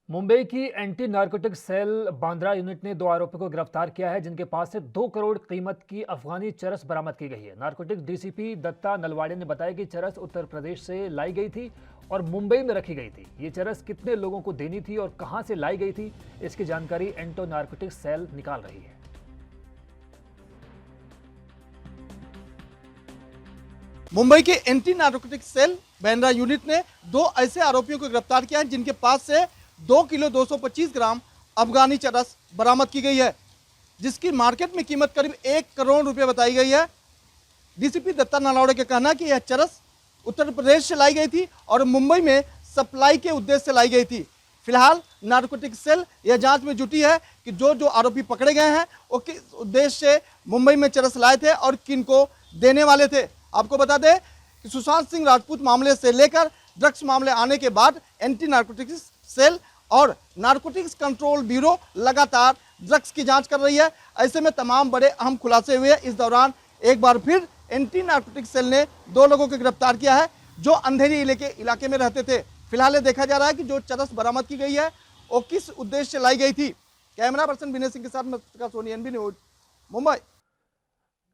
[SPEAKER 1] मुंबई की anti narcotic cell Bandra unit ने 2 आरोपियों को गिरफ्तार किया है जिनके पास से 2 करोड़ कीमत की अफगानी चरस बरामद की गई है। नारकोटिक DCP दत्ता नलवाड़े ने बताया कि चरस उत्तर प्रदेश से लाई गई थी और मुंबई में रखी गई थी। ये चरस कितने लोगों को देनी थी और कहां से लाई गई थी इसकी जानकारी एंटी नारकोटिक सेल निकाल रही है।
[SPEAKER 21] मुंबई के anti narcotic cell Bandra unit ने 2 ऐसे आरोपियों को गिरफ्तार किया है जिनके पास से 2 किलो 225 ग्राम अफगानी चरस बरामद की गई है जिसकी मार्केट में कीमत करीब 1 करोड़ रुपए बताई गई है। DCP दत्ता नलवाड़े का कहना है कि यह चरस उत्तर प्रदेश से लाई गई थी और मुंबई में सप्लाई के उद्देश्य से लाई गई थी। फिलहाल नारकोटिक सेल यह जांच में जुटी है कि जो आरोपी पकड़े गए हैं वो किस उद्देश्य से मुंबई में चरस लाए थे और किनको देने वाले थे। आपको बता दें कि सुशांत सिंह राजपूत मामले से लेकर ड्रग्स मामले आने के बाद एंटी नारकोटिक्स सेल और नारकोटिक्स कंट्रोल ब्यूरो लगातार ड्रग्स की जांच कर रही है। ऐसे में तमाम बड़े अहम खुलासे हुए। इस दौरान एक बार फिर एंटी नारकोटिक्स सेल ने 2 लोगों को गिरफ्तार किया है जो अंधेरी इलाके में रहते थे। फिलहाल ये देखा जा रहा है कि जो चरस बरामद की गई है वो किस उद्देश्य से लाई गई थी। कैमरा पर्सन विनय सिंह के साथ मैं Soni NB news Mumbai.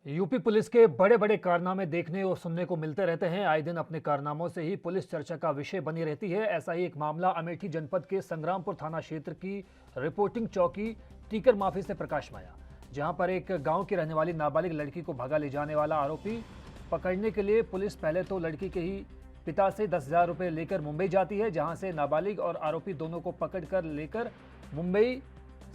[SPEAKER 1] UP police के बड़े बड़े कारनामे देखने और सुनने को मिलते रहते हैं। आए दिन अपने कारनामों से ही पुलिस चर्चा का विषय बनी रहती है। ऐसा ही एक मामला अमेठी जनपद के संग्रामपुर थाना क्षेत्र की रिपोर्टिंग चौकी टीकर माफी से प्रकाश में आया, जहां पर एक गांव की रहने वाली नाबालिग लड़की को भगा ले जाने वाला आरोपी पकड़ने के लिए पुलिस पहले तो लड़की के ही पिता से 10,000 रुपये लेकर मुंबई जाती है, जहां से नाबालिग और आरोपी दोनों को पकड़ कर लेकर मुंबई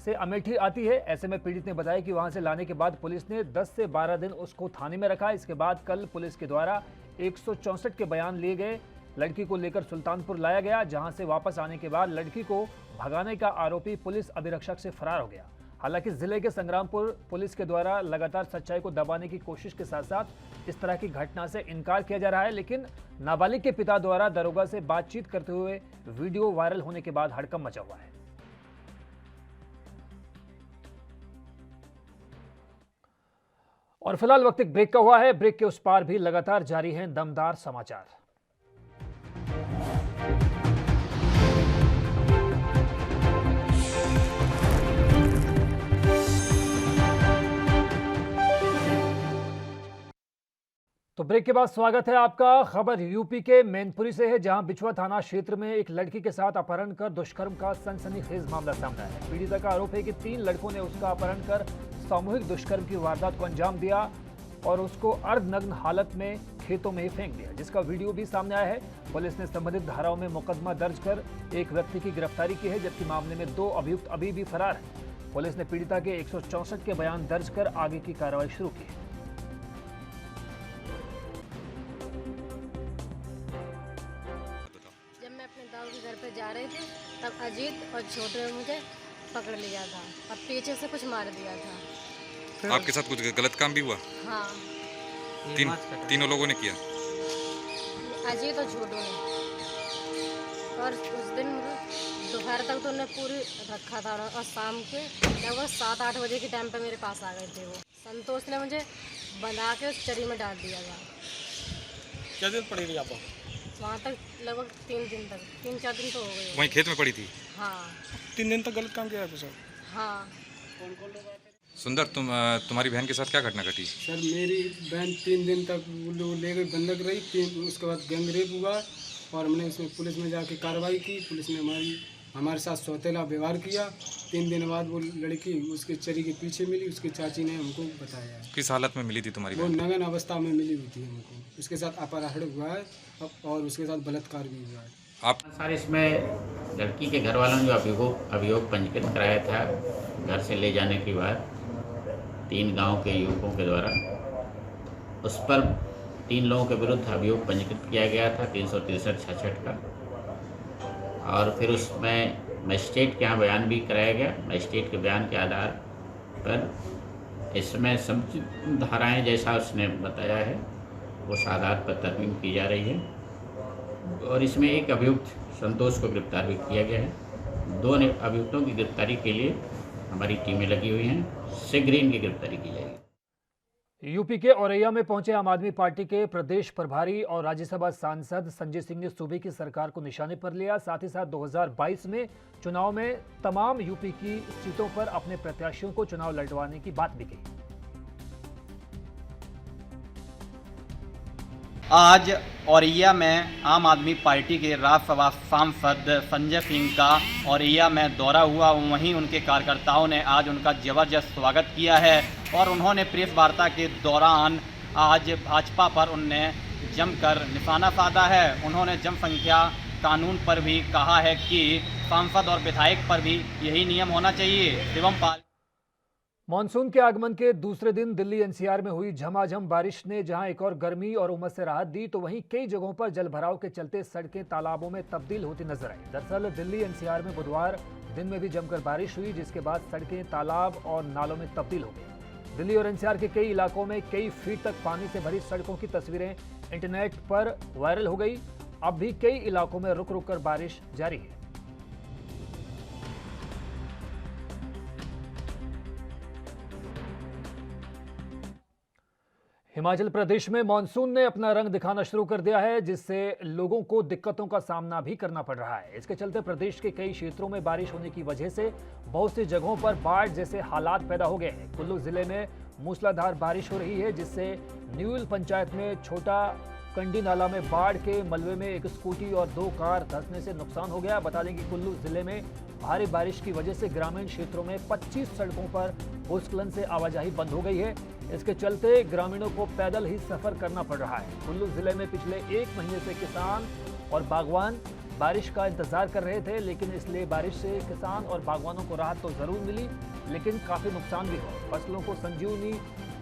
[SPEAKER 1] से अमेठी आती है। ऐसे में पीड़ित ने बताया कि वहां से लाने के बाद पुलिस ने 10 से 12 दिन उसको थाने में रखा। इसके बाद कल पुलिस के द्वारा 164 के बयान लिए गए। लड़की को लेकर सुल्तानपुर लाया गया, जहां से वापस आने के बाद लड़की को भगाने का आरोपी पुलिस अभिरक्षक से फरार हो गया। हालांकि जिले के संग्रामपुर पुलिस के द्वारा लगातार सच्चाई को दबाने की कोशिश के साथ साथ इस तरह की घटना से इनकार किया जा रहा है, लेकिन नाबालिग के पिता द्वारा दरोगा से बातचीत करते हुए वीडियो वायरल होने के बाद हड़कंप मचा हुआ है। और फिलहाल वक्त एक ब्रेक का हुआ है। ब्रेक के उस पार भी लगातार जारी हैं दमदार समाचार। तो ब्रेक के बाद स्वागत है आपका। खबर यूपी के मैनपुरी से है, जहां बिछुआ थाना क्षेत्र में एक लड़की के साथ अपहरण कर दुष्कर्म का सनसनीखेज मामला सामने आया है। पीड़िता का आरोप है कि 3 लड़कों ने उसका अपहरण कर सामूहिक दुष्कर्म की वारदात को अंजाम दिया और उसको अर्धनग्न हालत में खेतों में ही फेंक दिया, जिसका वीडियो भी सामने आया है। पुलिस ने संबंधित धाराओं में मुकदमा दर्ज कर एक व्यक्ति की गिरफ्तारी की है, जबकि मामले में 2 अभियुक्त अभी भी फरार हैं। पुलिस ने पीड़िता के 164 के बयान दर्ज कर आगे की कार्रवाई शुरू की है।
[SPEAKER 2] जब मैं अपने दाऊ के घर पे जा रही थी तब अजीत और छोटे ने मुझे पकड़ लिया था और पीछे से कुछ मार दिया था।
[SPEAKER 22] आपके साथ कुछ गलत काम भी हुआ?
[SPEAKER 2] हाँ।
[SPEAKER 22] तीनों लोगों ने किया?
[SPEAKER 2] अजीत और छोटू ने। और उस दिन दोपहर तक तो उन्हें पूरी रखा था और शाम के लगभग 7-8 बजे के टाइम पे मेरे पास आ गए थे वो। संतोष ने मुझे बना के उस चरी में डाल दिया था।
[SPEAKER 22] क्या दिन पड़ी थी आपको?
[SPEAKER 2] वहाँ तक लगभग 3-4 दिन तो हो गए।
[SPEAKER 22] वहीं खेत में पड़ी थी?
[SPEAKER 2] हाँ।
[SPEAKER 22] 3 दिन तक गलत काम किया आपके साथ?
[SPEAKER 2] हाँ।
[SPEAKER 22] सुंदर, तुम्हारी बहन के साथ क्या घटना घटी?
[SPEAKER 23] सर मेरी बहन 3 दिन तक वो लोग लेकर बंधक रही, उसके बाद गैंग रेप हुआ और हमने इसमें पुलिस में जाके कार्रवाई की। पुलिस ने हमारे साथ सौतेला व्यवहार किया। 3 दिन बाद वो लड़की उसके चरी के पीछे मिली, उसकी चाची ने हमको बताया।
[SPEAKER 22] किस हालत में मिली थी तुम्हारी
[SPEAKER 23] वो
[SPEAKER 22] बहन?
[SPEAKER 23] नग्न अवस्था में मिली हुई थी हमको। उसके साथ अपहरण हुआ है और उसके साथ बलात्कार भी हुआ है।
[SPEAKER 22] आप
[SPEAKER 24] सर इसमें लड़की के घर वालों ने जो अभियोग पंजीकृत कराया था घर से ले जाने के बाद 3 गांव के युवकों के द्वारा, उस पर 3 लोगों के विरुद्ध अभियोग पंजीकृत किया गया था 363-66 का। और फिर उसमें मजिस्ट्रेट के यहाँ बयान भी कराया गया। मजिस्ट्रेट के बयान के आधार पर इसमें सब धाराएँ जैसा उसने बताया है उस आधार पर तरमीम की जा रही है और इसमें एक अभियुक्त संतोष को गिरफ्तार भी किया गया है। 2 अभियुक्तों की गिरफ्तारी के लिए हमारी टीमें लगी हुई हैं। शीघ्र ही इनकी गिरफ्तारी की जाएगी।
[SPEAKER 1] यूपी के औरैया में पहुंचे आम आदमी पार्टी के प्रदेश प्रभारी और राज्यसभा सांसद संजय सिंह ने सूबे की सरकार को निशाने पर लिया। साथ ही साथ 2022 में चुनाव में तमाम यूपी की सीटों पर अपने प्रत्याशियों को चुनाव लड़वाने की बात भी कही।
[SPEAKER 25] आज औरैया में आम आदमी पार्टी के राज्यसभा सांसद संजय सिंह का औरैया में दौरा हुआ। वहीं उनके कार्यकर्ताओं ने आज उनका जबरदस्त स्वागत किया है और उन्होंने प्रेस वार्ता के दौरान आज भाजपा पर उनने जमकर निशाना साधा है। उन्होंने जनसंख्या कानून पर भी कहा है कि सांसद और विधायक पर भी यही नियम होना चाहिए। शिवम
[SPEAKER 1] मॉनसून के आगमन के दूसरे दिन दिल्ली एनसीआर में हुई झमाझम बारिश ने जहां एक और गर्मी और उमस से राहत दी, तो वहीं कई जगहों पर जलभराव के चलते सड़कें तालाबों में तब्दील होती नजर आई। दरअसल दिल्ली एनसीआर में बुधवार दिन में भी जमकर बारिश हुई, जिसके बाद सड़कें तालाब और नालों में तब्दील हो गई। दिल्ली और एनसीआर के कई इलाकों में कई फीट तक पानी से भरी सड़कों की तस्वीरें इंटरनेट पर वायरल हो गई। अब भी कई इलाकों में रुक रुक कर बारिश जारी है। हिमाचल प्रदेश में मानसून ने अपना रंग दिखाना शुरू कर दिया है, जिससे लोगों को दिक्कतों का सामना भी करना पड़ रहा है। इसके चलते प्रदेश के कई क्षेत्रों में बारिश होने की वजह से बहुत सी जगहों पर बाढ़ जैसे हालात पैदा हो गए हैं। कुल्लू जिले में मूसलाधार बारिश हो रही है, जिससे न्यूल पंचायत में छोटा कंडी नाला में बाढ़ के मलबे में एक स्कूटी और 2 कार धंसने से नुकसान हो गया। बता दें कि कुल्लू जिले में भारी बारिश की वजह से ग्रामीण क्षेत्रों में 25 सड़कों पर भूस्खलन से आवाजाही बंद हो गई है। इसके चलते ग्रामीणों को पैदल ही सफर करना पड़ रहा है। कुल्लू जिले में पिछले 1 महीने से किसान और बागवान बारिश का इंतजार कर रहे थे, लेकिन इसलिए बारिश से किसान और बागवानों को राहत तो जरूर मिली, लेकिन काफी नुकसान भी हुआ। फसलों को संजीवनी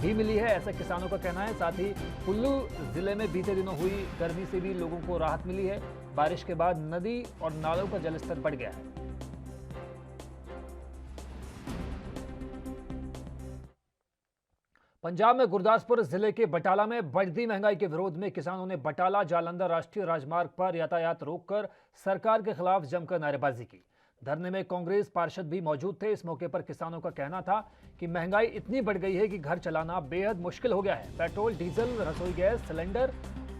[SPEAKER 1] भी मिली है, ऐसा किसानों का कहना है। साथ ही कुल्लू जिले में बीते दिनों हुई गर्मी से भी लोगों को राहत मिली है। बारिश के बाद नदी और नालों का जलस्तर बढ़ गया है। पंजाब में गुरदासपुर जिले के बटाला में बढ़ती महंगाई के विरोध में किसानों ने बटाला जालंधर राष्ट्रीय राजमार्ग पर यातायात रोककर सरकार के खिलाफ जमकर नारेबाजी की। धरने में कांग्रेस पार्षद भी मौजूद थे। इस मौके पर किसानों का कहना था कि महंगाई इतनी बढ़ गई है कि घर चलाना बेहद मुश्किल हो गया है। पेट्रोल, डीजल, रसोई गैस सिलेंडर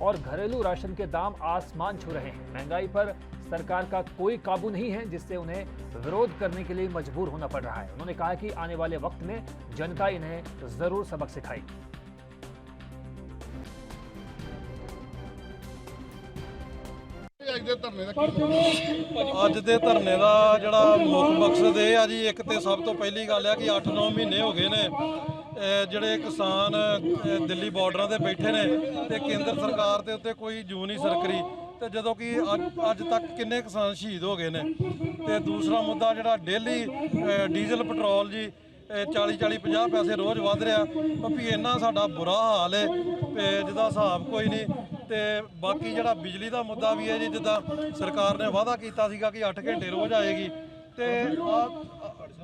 [SPEAKER 1] और घरेलू राशन के दाम आसमान छू रहे हैं। महंगाई पर सरकार का कोई काबू नहीं है, जिससे उन्हें विरोध करने के लिए मजबूर होना पड़ रहा है। उन्होंने कहा कि आने वाले वक्त में जनता इन्हें जरूर सबक सिखाएगी।
[SPEAKER 3] ਅੱਜ ਦੇ ਧਰਨੇ ਦਾ ਜਿਹੜਾ ਮੁੱਖ ਮਕਸਦ ਇਹ ਆ ਜੀ, ਇੱਕ ਤੇ ਸਭ ਤੋਂ ਪਹਿਲੀ ਗੱਲ ਆ ਕਿ 8-9 ਮਹੀਨੇ ਹੋ ਗਏ ਨੇ ਜਿਹੜੇ ਕਿਸਾਨ ਦਿੱਲੀ ਬਾਰਡਰਾਂ ਤੇ ਬੈਠੇ ਨੇ ਤੇ ਕੇਂਦਰ ਸਰਕਾਰ ਦੇ ਉੱਤੇ ਕੋਈ ਜੂ ਨਹੀਂ ਸਰਕਰੀ ਤੇ ਜਦੋਂ ਕਿ ਅੱਜ ਤੱਕ ਕਿੰਨੇ ਕਿਸਾਨ ਸ਼ਹੀਦ ਹੋ ਗਏ ਨੇ। ਤੇ ਦੂਸਰਾ ਮੁੱਦਾ ਜਿਹੜਾ ਡੇਲੀ ਡੀਜ਼ਲ ਪੈਟਰੋਲ ਜੀ 40-50 ਪੈਸੇ ਰੋਜ਼ ਵੱਧ ਰਿਹਾ, ਵੀ ਇੰਨਾ ਸਾਡਾ ਬੁਰਾ ਹਾਲ ਹੈ ਜਿਹਦਾ ਹਿਸਾਬ ਕੋਈ ਨਹੀਂ। ਤੇ ਬਾਕੀ ਜਿਹੜਾ ਬਿਜਲੀ ਦਾ ਮੁੱਦਾ ਵੀ ਹੈ ਜੀ, ਜਿੱਦਾਂ ਸਰਕਾਰ ਨੇ ਵਾਅਦਾ ਕੀਤਾ ਸੀਗਾ ਕਿ 8 ਘੰਟੇ ਰੋਜ਼ ਆਏਗੀ ਤੇ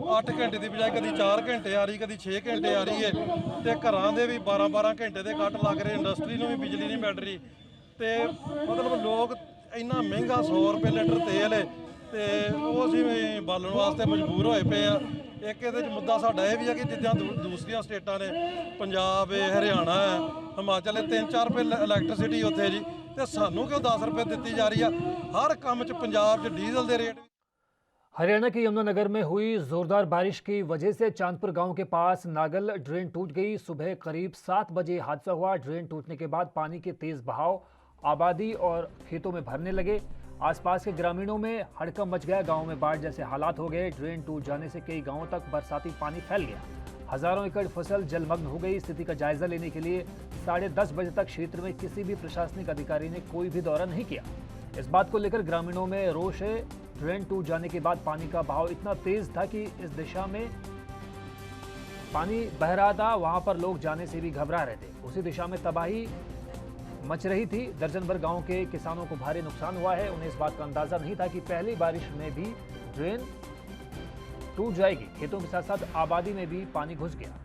[SPEAKER 3] 8 ਘੰਟੇ ਦੀ ਬਜਾਏ ਕਦੀ 4 ਘੰਟੇ ਆ ਰਹੀ, ਕਦੀ 6 ਘੰਟੇ ਆ ਰਹੀ ਹੈ ਤੇ ਘਰਾਂ ਦੇ ਵੀ 12-12 ਘੰਟੇ ਦੇ ਕੱਟ ਲੱਗ ਰਹੇ। ਇੰਡਸਟਰੀ ਨੂੰ ਵੀ ਬਿਜਲੀ ਨਹੀਂ ਮਿਲ ਰਹੀ ਤੇ ਮਤਲਬ ਲੋਕ ਇੰਨਾ ਮਹਿੰਗਾ 100 ਰੁਪਏ ਲੀਟਰ ਤੇਲ ਹੈ ਤੇ ਉਹ ਅਸੀਂ ਬਾਲਣ ਵਾਸਤੇ ਮਜਬੂਰ ਹੋਏ ਪਏ ਆ। ਇੱਕ ਇਹਦੇ 'ਚ ਮੁੱਦਾ ਸਾਡਾ ਇਹ ਵੀ ਹੈ ਕਿ ਜਿੱਦਾਂ ਦੂਸਰੀਆਂ ਸਟੇਟਾਂ ਨੇ, ਪੰਜਾਬ ਹੈ, ਹਰਿਆਣਾ ਹੈ, ਹਿਮਾਚਲ ਹੈ, 3-4 ਰੁਪਏ ਇਲੈਕਟ੍ਰਿਸਿਟੀ ਉੱਥੇ ਜੀ, ਤੇ ਸਾਨੂੰ ਕਿਉਂ 10 ਰੁਪਏ ਦਿੱਤੀ ਜਾ ਰਹੀ ਆ। ਹਰ ਕੰਮ 'ਚ ਪੰਜਾਬ 'ਚ ਡੀਜ਼ਲ ਦੇ रेट।
[SPEAKER 1] हरियाणा के यमुनानगर में हुई जोरदार बारिश की वजह से चांदपुर गांव के पास नागल ड्रेन टूट गई। सुबह करीब 7 बजे हादसा हुआ। ड्रेन टूटने के बाद पानी के तेज बहाव आबादी और खेतों में भरने लगे। आसपास के ग्रामीणों में हड़कंप मच गया। गांव में बाढ़ जैसे हालात हो गए। ड्रेन टूट जाने से कई गांवों तक बरसाती पानी फैल गया। हजारों एकड़ फसल जलमग्न हो गई। स्थिति का जायजा लेने के लिए 10:30 बजे तक क्षेत्र में किसी भी प्रशासनिक अधिकारी ने कोई भी दौरा नहीं किया। इस बात को लेकर ग्रामीणों में रोष है। ड्रेन टूट जाने के बाद पानी का बहाव इतना तेज था कि इस दिशा में पानी बह रहा था, वहां पर लोग जाने से भी घबरा रहे थे। उसी दिशा में तबाही मच रही थी। दर्जन भर गांव के किसानों को भारी नुकसान हुआ है। उन्हें इस बात का अंदाजा नहीं था कि पहली बारिश में भी ड्रेन टूट जाएगी। खेतों के साथ साथ आबादी में भी पानी घुस गया।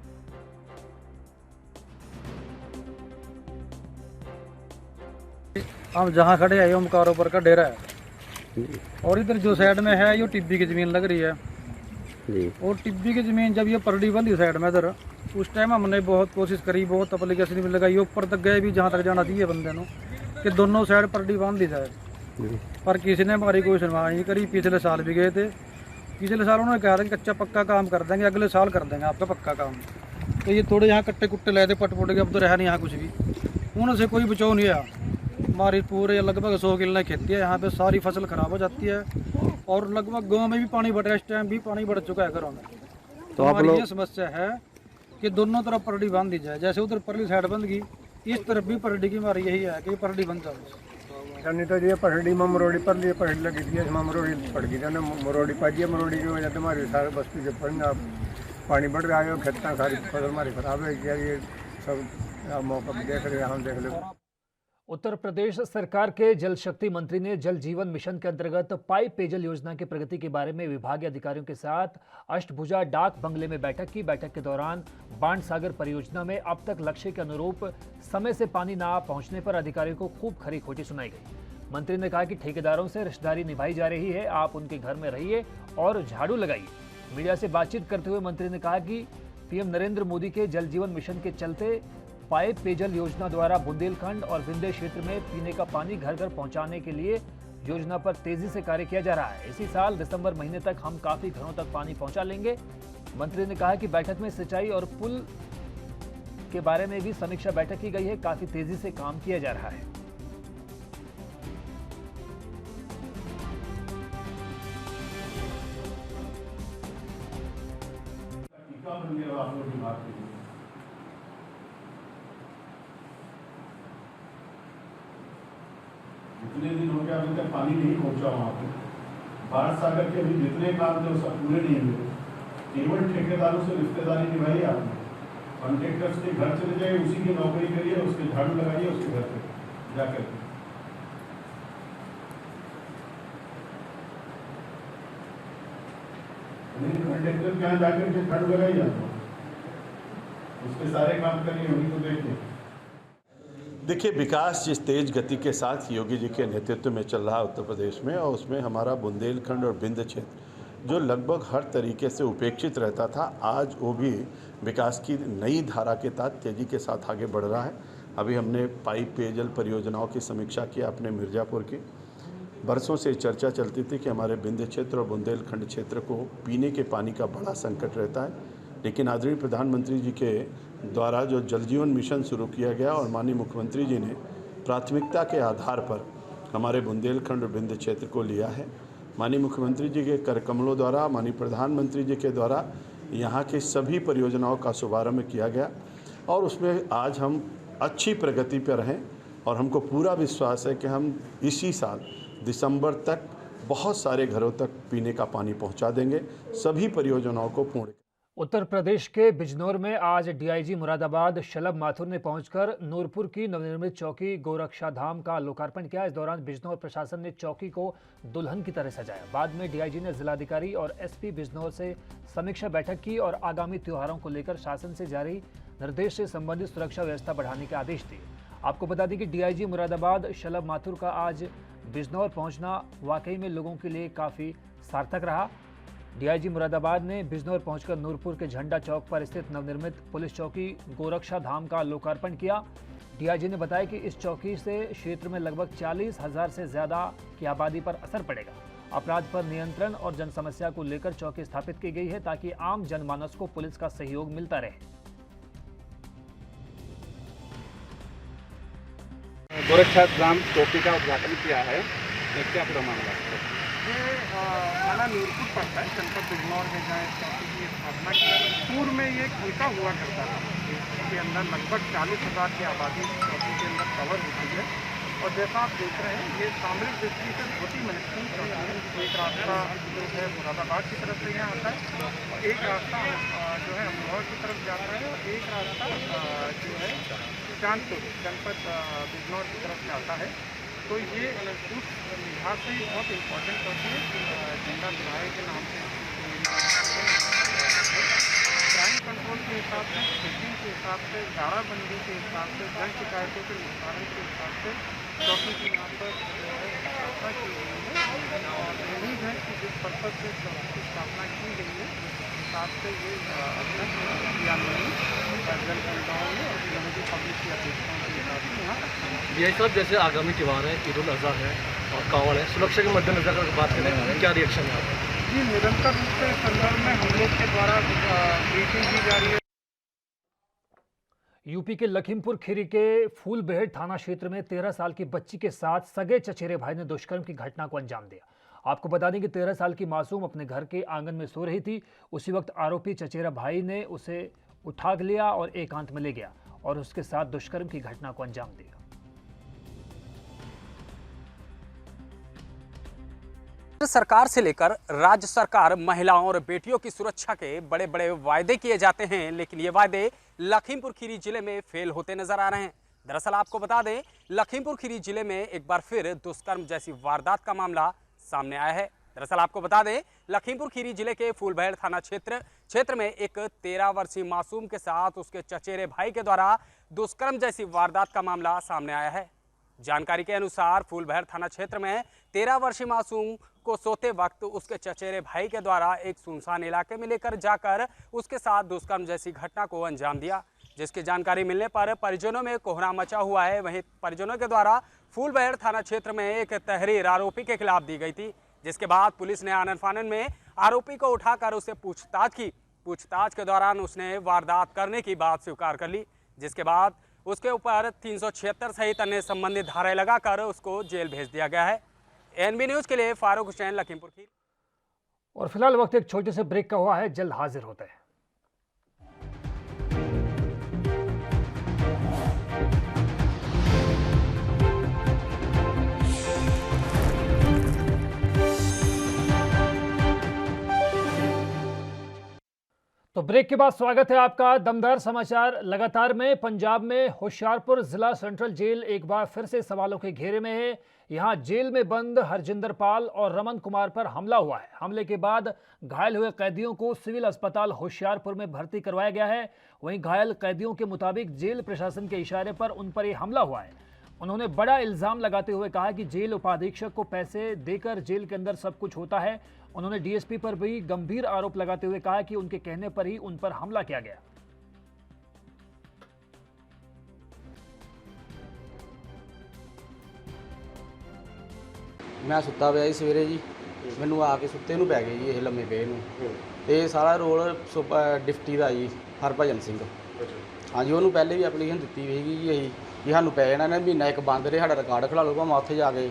[SPEAKER 4] हम जहाँ खड़े हैं ओमकार ऊपर का डेरा है और इधर जो साइड में है ये टिब्बी की ज़मीन लग रही है जी। और टिब्बी की ज़मीन जब ये परडी वाली साइड में इधर, उस टाइम हमने बहुत कोशिश करी, बहुत एप्लीकेशन भी लगाई, ऊपर तक गए भी जहाँ तक जाना चाहिए बंदे ने कि दोनों साइड परडी बांध दी जाए, पर किसी ने हमारी कोई सुनवाई नहीं करी। पिछले साल भी गए थे, पिछले साल उन्होंने कहा था कि कच्चा पक्का काम कर देंगे, अगले साल कर देंगे आपका पक्का काम। तो ये थोड़े यहाँ कट्टे कुट्टे लाए थे, पट पुट के, अब तो रहा नहीं यहाँ कुछ भी। उनसे कोई बचाव नहीं आया। हमारी पूरे लगभग 100 किले खेती है, यहाँ पे सारी फसल खराब हो जाती है और लगभग गांव में भी पानी बढ़ रहा है। इस टाइम भी पानी बढ़ चुका है घरों में। तो हमारी ये समस्या है कि दोनों तरफ परडी बांध दी जाए। जैसे उधर परली साइड बंद गई, इस तरफ भी परडी की हमारी यही है कि परडी बंद जाए।
[SPEAKER 5] नहीं तो ये परडी में मरोड़ी पर लिए परडी लगी थी, मरोड़ी पड़ गई थी ना, मरोड़ी पाई है। मरोड़ी की वजह से हमारी सारी बस्ती से पानी बढ़ रहा है, खेत सारी फसल हमारी खराब है। क्या ये सब मौका देख रहे हम देख ले।
[SPEAKER 1] उत्तर प्रदेश सरकार के जल शक्ति मंत्री ने जल जीवन मिशन के अंतर्गत पाइप पेयजल योजना की प्रगति के बारे में विभागीय अधिकारियों के साथ अष्टभुजा डाक बंगले में बैठक की। बैठक के दौरान बाण सागर परियोजना में अब तक लक्ष्य के अनुरूप समय से पानी न पहुंचने पर अधिकारियों को खूब खरी खोटी सुनाई गई। मंत्री ने कहा कि ठेकेदारों से रिश्तेदारी निभाई जा रही है, आप उनके घर में रहिए और झाड़ू लगाइए। मीडिया से बातचीत करते हुए मंत्री ने कहा कि पीएम नरेंद्र मोदी के जल जीवन मिशन के चलते पाइप पेयजल योजना द्वारा बुंदेलखंड और विंध्य क्षेत्र में पीने का पानी घर घर पहुंचाने के लिए योजना पर तेजी से कार्य किया जा रहा है। इसी साल दिसंबर महीने तक हम काफी घरों तक पानी पहुंचा लेंगे। मंत्री ने कहा कि बैठक में सिंचाई और पुल के बारे में भी समीक्षा बैठक की गई है। काफी तेजी से काम किया जा रहा है।
[SPEAKER 13] जितने दिन हो गया अभी तक पानी नहीं पहुंचा वहाँ पे। बाढ़ सागर के अभी जितने काम थे वो सब पूरे नहीं हुए। केवल ठेकेदारों से रिश्तेदारी निभाई आपने। कॉन्ट्रेक्टर्स के घर चले जाइए, उसी की नौकरी करिए, उसके झाड़ू लगाइए उसके घर पे जाकर। कॉन्ट्रेक्टर के यहाँ जाकर के झाड़ू लगाइए आप, उसके सारे काम करिए, उन्हीं को देखिए।
[SPEAKER 6] देखिए, विकास जिस तेज गति के साथ योगी जी के नेतृत्व में चल रहा है उत्तर प्रदेश में, और उसमें हमारा बुंदेलखंड और विंध्य क्षेत्र जो लगभग हर तरीके से उपेक्षित रहता था, आज वो भी विकास की नई धारा के तहत तेज़ी के साथ आगे बढ़ रहा है। अभी हमने पाइप पेयजल परियोजनाओं की समीक्षा की अपने मिर्ज़ापुर की। बरसों से चर्चा चलती थी कि हमारे विंध्य क्षेत्र और बुंदेलखंड क्षेत्र को पीने के पानी का बड़ा संकट रहता है, लेकिन आदरणीय प्रधानमंत्री जी के द्वारा जो जल जीवन मिशन शुरू किया गया और माननीय मुख्यमंत्री जी ने प्राथमिकता के आधार पर हमारे बुंदेलखंड और विंध्य क्षेत्र को लिया है। माननीय मुख्यमंत्री जी के कर कमलों द्वारा, माननीय प्रधानमंत्री जी के द्वारा यहाँ की सभी परियोजनाओं का शुभारंभ किया गया और उसमें आज हम अच्छी प्रगति पर हैं और हमको पूरा विश्वास है कि हम इसी साल दिसंबर तक बहुत सारे घरों तक पीने का पानी पहुंचा देंगे, सभी परियोजनाओं को पूर्ण।
[SPEAKER 1] उत्तर प्रदेश के बिजनौर में आज डीआईजी मुरादाबाद शलभ माथुर ने पहुंचकर नूरपुर की नवनिर्मित चौकी गोरक्षा धाम का लोकार्पण किया। इस दौरान बिजनौर प्रशासन ने चौकी को दुल्हन की तरह सजाया। बाद में डीआईजी ने जिलाधिकारी और एसपी बिजनौर से समीक्षा बैठक की और आगामी त्योहारों को लेकर शासन से जारी निर्देश से संबंधित सुरक्षा व्यवस्था बढ़ाने के आदेश दिए। आपको बता दें कि डीआईजी मुरादाबाद शलभ माथुर का आज बिजनौर पहुंचना वाकई में लोगों के लिए काफ़ी सार्थक रहा। डीआईजी मुरादाबाद ने बिजनौर पहुंचकर नूरपुर के झंडा चौक पर स्थित नवनिर्मित पुलिस चौकी गोरक्षा धाम का लोकार्पण किया। डीआईजी ने बताया कि इस चौकी से क्षेत्र में लगभग 40,000 से ज़्यादा की आबादी पर असर पड़ेगा। अपराध पर नियंत्रण और जन समस्या को लेकर चौकी स्थापित की गई है ताकि आम जनमानस को पुलिस का सहयोग मिलता रहे।
[SPEAKER 7] गोरक्षा धाम चौकी का उद्घाटन किया है, क्या पूरा मामला है?
[SPEAKER 9] ये थाना नूरपुर पड़ता है, जनपद बिजनौर में जहाँ चौकी की स्थापना की। पूर्व में ये हल्का हुआ करता था, इसके अंदर लगभग 40,000 की आबादी चौकी के अंदर कवर होती है। और जैसा आप देख रहे हैं, ये सामरिक दृष्टि से बहुत ही महत्वपूर्ण चौकी है। एक रास्ता जो है मुरादाबाद की तरफ से यहाँ आता है और एक रास्ता जो है अमरोहा की तरफ जाता है और एक रास्ता जो है चांदपुर जनपद बिजनौर की तरफ से आता है। तो ये उस लिहाज से बहुत इम्पोर्टेंट चौकी है। झंडा विधायक के नाम से क्राइम कंट्रोल के हिसाब से, चेकिंग के हिसाब से, दाराबंदी के हिसाब से, जन शिकायतों के निस्तारण के हिसाब से चौकी की यहाँ पर स्थापना की गई है। और उम्मीद है कि जिस पर्पज से चौकी की स्थापना की गई है उस हिसाब से ये जनसंख्याओं में और कम्युनिटी पब्लिक की अपेक्षाओं के हिसाब से यहाँ
[SPEAKER 10] ये सब जैसे आगामी त्यौहार है, ईद उल अजहा है और कावड़ है, सुरक्षा के मद्देनजर अगर बात करें क्या रिएक्शन है आपका?
[SPEAKER 9] जी, निरंतर रूप से इस संदर्भ में हम लोग के द्वारा ब्रीफिंग की जा रही है।
[SPEAKER 1] यूपी के लखीमपुर खीरी के फूलबेहड़ थाना क्षेत्र में 13 साल की बच्ची के साथ सगे चचेरे भाई ने दुष्कर्म की घटना को अंजाम दिया। आपको बता दें कि 13 साल की मासूम अपने घर के आंगन में सो रही थी। उसी वक्त आरोपी चचेरा भाई ने उसे उठा लिया और एकांत में ले गया और उसके साथ दुष्कर्म की घटना को अंजाम दिया।
[SPEAKER 11] सरकार से लेकर राज्य सरकार महिलाओं और बेटियों की सुरक्षा के बड़े बड़े वायदे किए जाते हैं, लेकिन ये वायदे लखीमपुर खीरी जिले में फेल होते नजर आ रहे हैं। दरअसल आपको बता दें, लखीमपुर खीरी जिले में एक बार फिर दुष्कर्म जैसी वारदात का मामला सामने आया है। दरअसल आपको बता दें, लखीमपुर खीरी जिले के फूलबेहड़ थाना क्षेत्र में एक 13 वर्षीय मासूम के साथ उसके चचेरे भाई के द्वारा दुष्कर्म जैसी वारदात का मामला सामने आया है। जानकारी के अनुसार फूलबेहड़ थाना क्षेत्र में 13 वर्षीय मासूम को सोते वक्त उसके चचेरे भाई के द्वारा एक सुनसान इलाके में लेकर जाकर उसके साथ दुष्कर्म जैसी घटना को अंजाम दिया, जिसकी जानकारी मिलने पर परिजनों में कोहराम मचा हुआ है। वहीं परिजनों के द्वारा फूलबेहड़ थाना क्षेत्र में एक तहरीर आरोपी के खिलाफ दी गई थी, जिसके बाद पुलिस ने आनन फानन में आरोपी को उठाकर उससे पूछताछ की। पूछताछ के दौरान उसने वारदात करने की बात स्वीकार कर ली, जिसके बाद उसके ऊपर 376 सहित अन्य संबंधित धाराएं लगाकर उसको जेल भेज दिया गया है। एनबी न्यूज के लिए फारूक हुसैन, लखीमपुर खीरी।
[SPEAKER 1] और फिलहाल वक्त एक छोटे से ब्रेक का हुआ है, जल्द हाजिर होते हैं। तो ब्रेक के बाद स्वागत है आपका। दमदार समाचार लगातार में पंजाब में होशियारपुर जिला सेंट्रल जेल एक बार फिर से सवालों के घेरे में है। यहां जेल में बंद हरजिंदर पाल और रमन कुमार पर हमला हुआ है। हमले के बाद घायल हुए कैदियों को सिविल अस्पताल होशियारपुर में भर्ती करवाया गया है। वहीं घायल कैदियों के मुताबिक जेल प्रशासन के इशारे पर उन पर यह हमला हुआ है। उन्होंने बड़ा इल्जाम लगाते हुए कहा कि जेल उपाधीक्षक को पैसे देकर जेल के अंदर सब कुछ होता है। उन्होंने डीएसपी पर भी गंभीर आरोप लगाते हुए कहा कि उनके कहने पर ही उन पर हमला किया गया।
[SPEAKER 8] मैं सुता पिया सवेरे जी, मैनू आके सुते नूं पै गए जी ये लम्मे पे नूं ते सारा रोल डिप्टी का जी हरभजन सिंह। हाँ जी, उन्होंने पहले भी एप्लीकेशन दी हुई जी यही कि सानू पै जाना, इन्हें महीना एक बंद रहे, साडा रिकॉर्ड खिला लो भावें उत्थे जाके,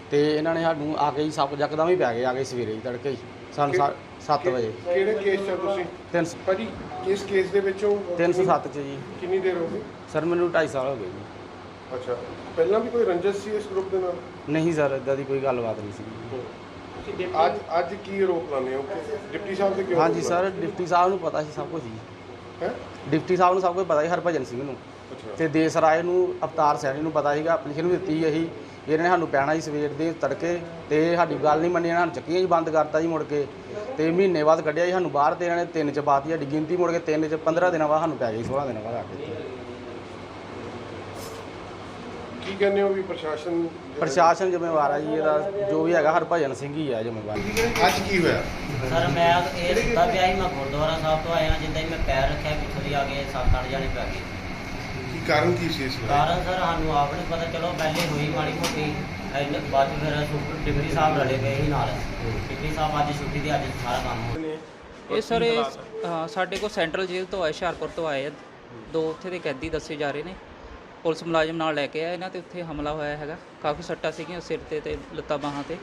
[SPEAKER 8] तो इन्होंने सानू आके जी सब यकदम ही पै गए, आ गए सवेरे ही तड़के ही सानू 7 बजे।
[SPEAKER 9] ਕਿਹੜੇ ਕੇਸ 'ਚ ਤੁਸੀਂ
[SPEAKER 8] 300
[SPEAKER 9] ਭਾਜੀ ਇਸ ਕੇਸ ਦੇ ਵਿੱਚੋਂ
[SPEAKER 8] 307 ਚ ਜੀ।
[SPEAKER 9] ਕਿੰਨੀ ਦੇਰ ਹੋ ਗਈ?
[SPEAKER 8] ਸਰ ਮੈਨੂੰ 2.5 ਸਾਲ ਹੋ ਗਏ ਜੀ।
[SPEAKER 9] ਅੱਛਾ, ਪਹਿਲਾਂ ਵੀ ਕੋਈ ਰੰਜਿਸ਼ ਸੀ ਇਸ ਗਰੁੱਪ ਦੇ ਨਾਲ?
[SPEAKER 8] ਨਹੀਂ ਸਰ, ਇਦਾਂ ਦੀ ਕੋਈ ਗੱਲਬਾਤ ਨਹੀਂ ਸੀ।
[SPEAKER 9] ਅੱਜ ਕੀ ਆਰੋਪ ਲਾਉਂਦੇ ਹੋ ਕਿ ਡਿਪਟੀ ਸਾਹਿਬ ਦੇ ਕਿਉਂ?
[SPEAKER 8] ਹਾਂਜੀ ਸਰ, ਡਿਪਟੀ ਸਾਹਿਬ ਨੂੰ ਪਤਾ ਸੀ ਸਭ ਕੁਝ ਜੀ।
[SPEAKER 9] ਹੈ
[SPEAKER 8] ਡਿਪਟੀ ਸਾਹਿਬ ਨੂੰ ਸਭ ਕੁਝ ਪਤਾ ਸੀ, ਹਰਭਜਨ ਸਿੰਘ ਨੂੰ ਤੇ ਦੇਸ ਰਾਏ ਨੂੰ, ਅਵਤਾਰ ਸੈਣੀ ਨੂੰ ਪਤਾ ਸੀਗਾ। ਐਪਲੀਕੇਸ਼ਨ ਵੀ ਦਿੱਤੀ ਇਹੀ, ਇਹਨਾਂ ਨੇ ਸਾਨੂੰ ਪੈਣਾ ਜੀ ਸਵੇਰ ਦੇ ਤੜਕੇ, ਤੇ ਸਾਡੀ ਗੱਲ ਨਹੀਂ ਮੰਨੀ, ਇਹਨਾਂ ਨੇ ਚੱਕੀਆਂ ਜੀ ਬੰਦ ਕਰਤਾ ਜੀ। ਮੁੜ ਕੇ ਤੇ ਮਹੀਨੇ ਬਾਅਦ ਕੱਢਿਆ ਜੀ ਸਾਨੂੰ ਬਾਹਰ, ਤੇ ਇਹਨਾਂ ਨੇ 3 ਚ ਪਾਤੀ ਸਾਡੀ ਗਿਣਤੀ, ਮੁੜ ਕੇ 3 ਚ 15 ਦਿਨਾਂ ਬਾਅਦ ਸਾਨੂੰ ਪੈ ਗਈ, 16 ਦਿਨਾਂ ਬਾਅਦ ਆ ਕੇ।
[SPEAKER 9] ਕੀ ਕਹਿੰਦੇ ਹੋ ਵੀ
[SPEAKER 8] ਪ੍ਰਸ਼ਾਸਨ ਜ਼ਿੰਮੇਵਾਰ ਹੈ ਜੀ ਇਹਦਾ, ਜੋ ਵੀ ਹੈਗਾ ਹਰਭਜਨ ਸਿੰਘ ਹੀ ਹੈ ਜ਼ਿੰਮੇਵਾਰ।
[SPEAKER 9] ਅੱਜ ਕੀ ਹੋਇਆ?
[SPEAKER 12] ਸਰ ਮੈਂ ਇਹ ਸੁੱਤਾ ਪਿਆ ਸੀ, ਮੈਂ ਗੁਰਦੁਆਰਾ ਸਾਹਿਬ ਤੋਂ ਆਇਆ, ਜਿੱਦਾਂ ਹੀ ਮੈਂ ਪੈਰ ਰੱਖਿਆ ਪਿੱਛੋਂ ਦੀ ਆ ਕੇ 7-8 ਜਾਣੇ ਪੈ ਗਏ।
[SPEAKER 9] ਕੀ ਕਾਰਨ ਕੀ ਸੀ ਇਸ ਦਾ?
[SPEAKER 12] ਕਾਰਨ ਸਰ ਸਾਨੂੰ ਆਪ ਨਹੀਂ ਪਤਾ, ਚਲੋ ਪਹਿਲੇ ਹੋਈ ਮਾੜੀ ਮੋਟੀ, ਬਾਅਦ ਚ ਫਿਰ ਸੁਪਰ ਡਿਗਰੀ ਸਾਹਿਬ ਰਲੇ ਗਏ ਸੀ ਨਾਲ। ਡਿਗਰੀ ਸਾਹਿਬ ਅੱਜ ਛੁੱਟੀ ਤੇ ਅੱਜ ਸਾਰਾ ਕੰਮ ਹੋ।
[SPEAKER 14] ਇਹ ਸਰ ਸਾਡੇ ਕੋਲ ਸੈਂਟਰਲ ਜੇਲ੍ਹ ਤੋਂ ਆਏ, ਹੁਸ਼ਿਆਰਪੁਰ ਤੋਂ ਆਏ ਆ, 2 ਉੱਥੇ ਦੇ ਕੈਦੀ ਦੱਸੇ ਜਾ ਰਹੇ ਨੇ। ਪੁਲਿਸ ਮੁਲਾਜ਼ਮ ਨਾਲ ਲੈ ਕੇ ਆਏ ਇਹਨਾਂ ਤੇ ਉੱਥੇ ਹਮਲਾ ਹੋਇਆ ਹੈਗਾ, ਕਾਫੀ ਸੱਟਾਂ ਸੀਗੀਆਂ ਸਿਰ ਤੇ ਲੱਤਾਂ ਬਾਹਾਂ ਤੇ।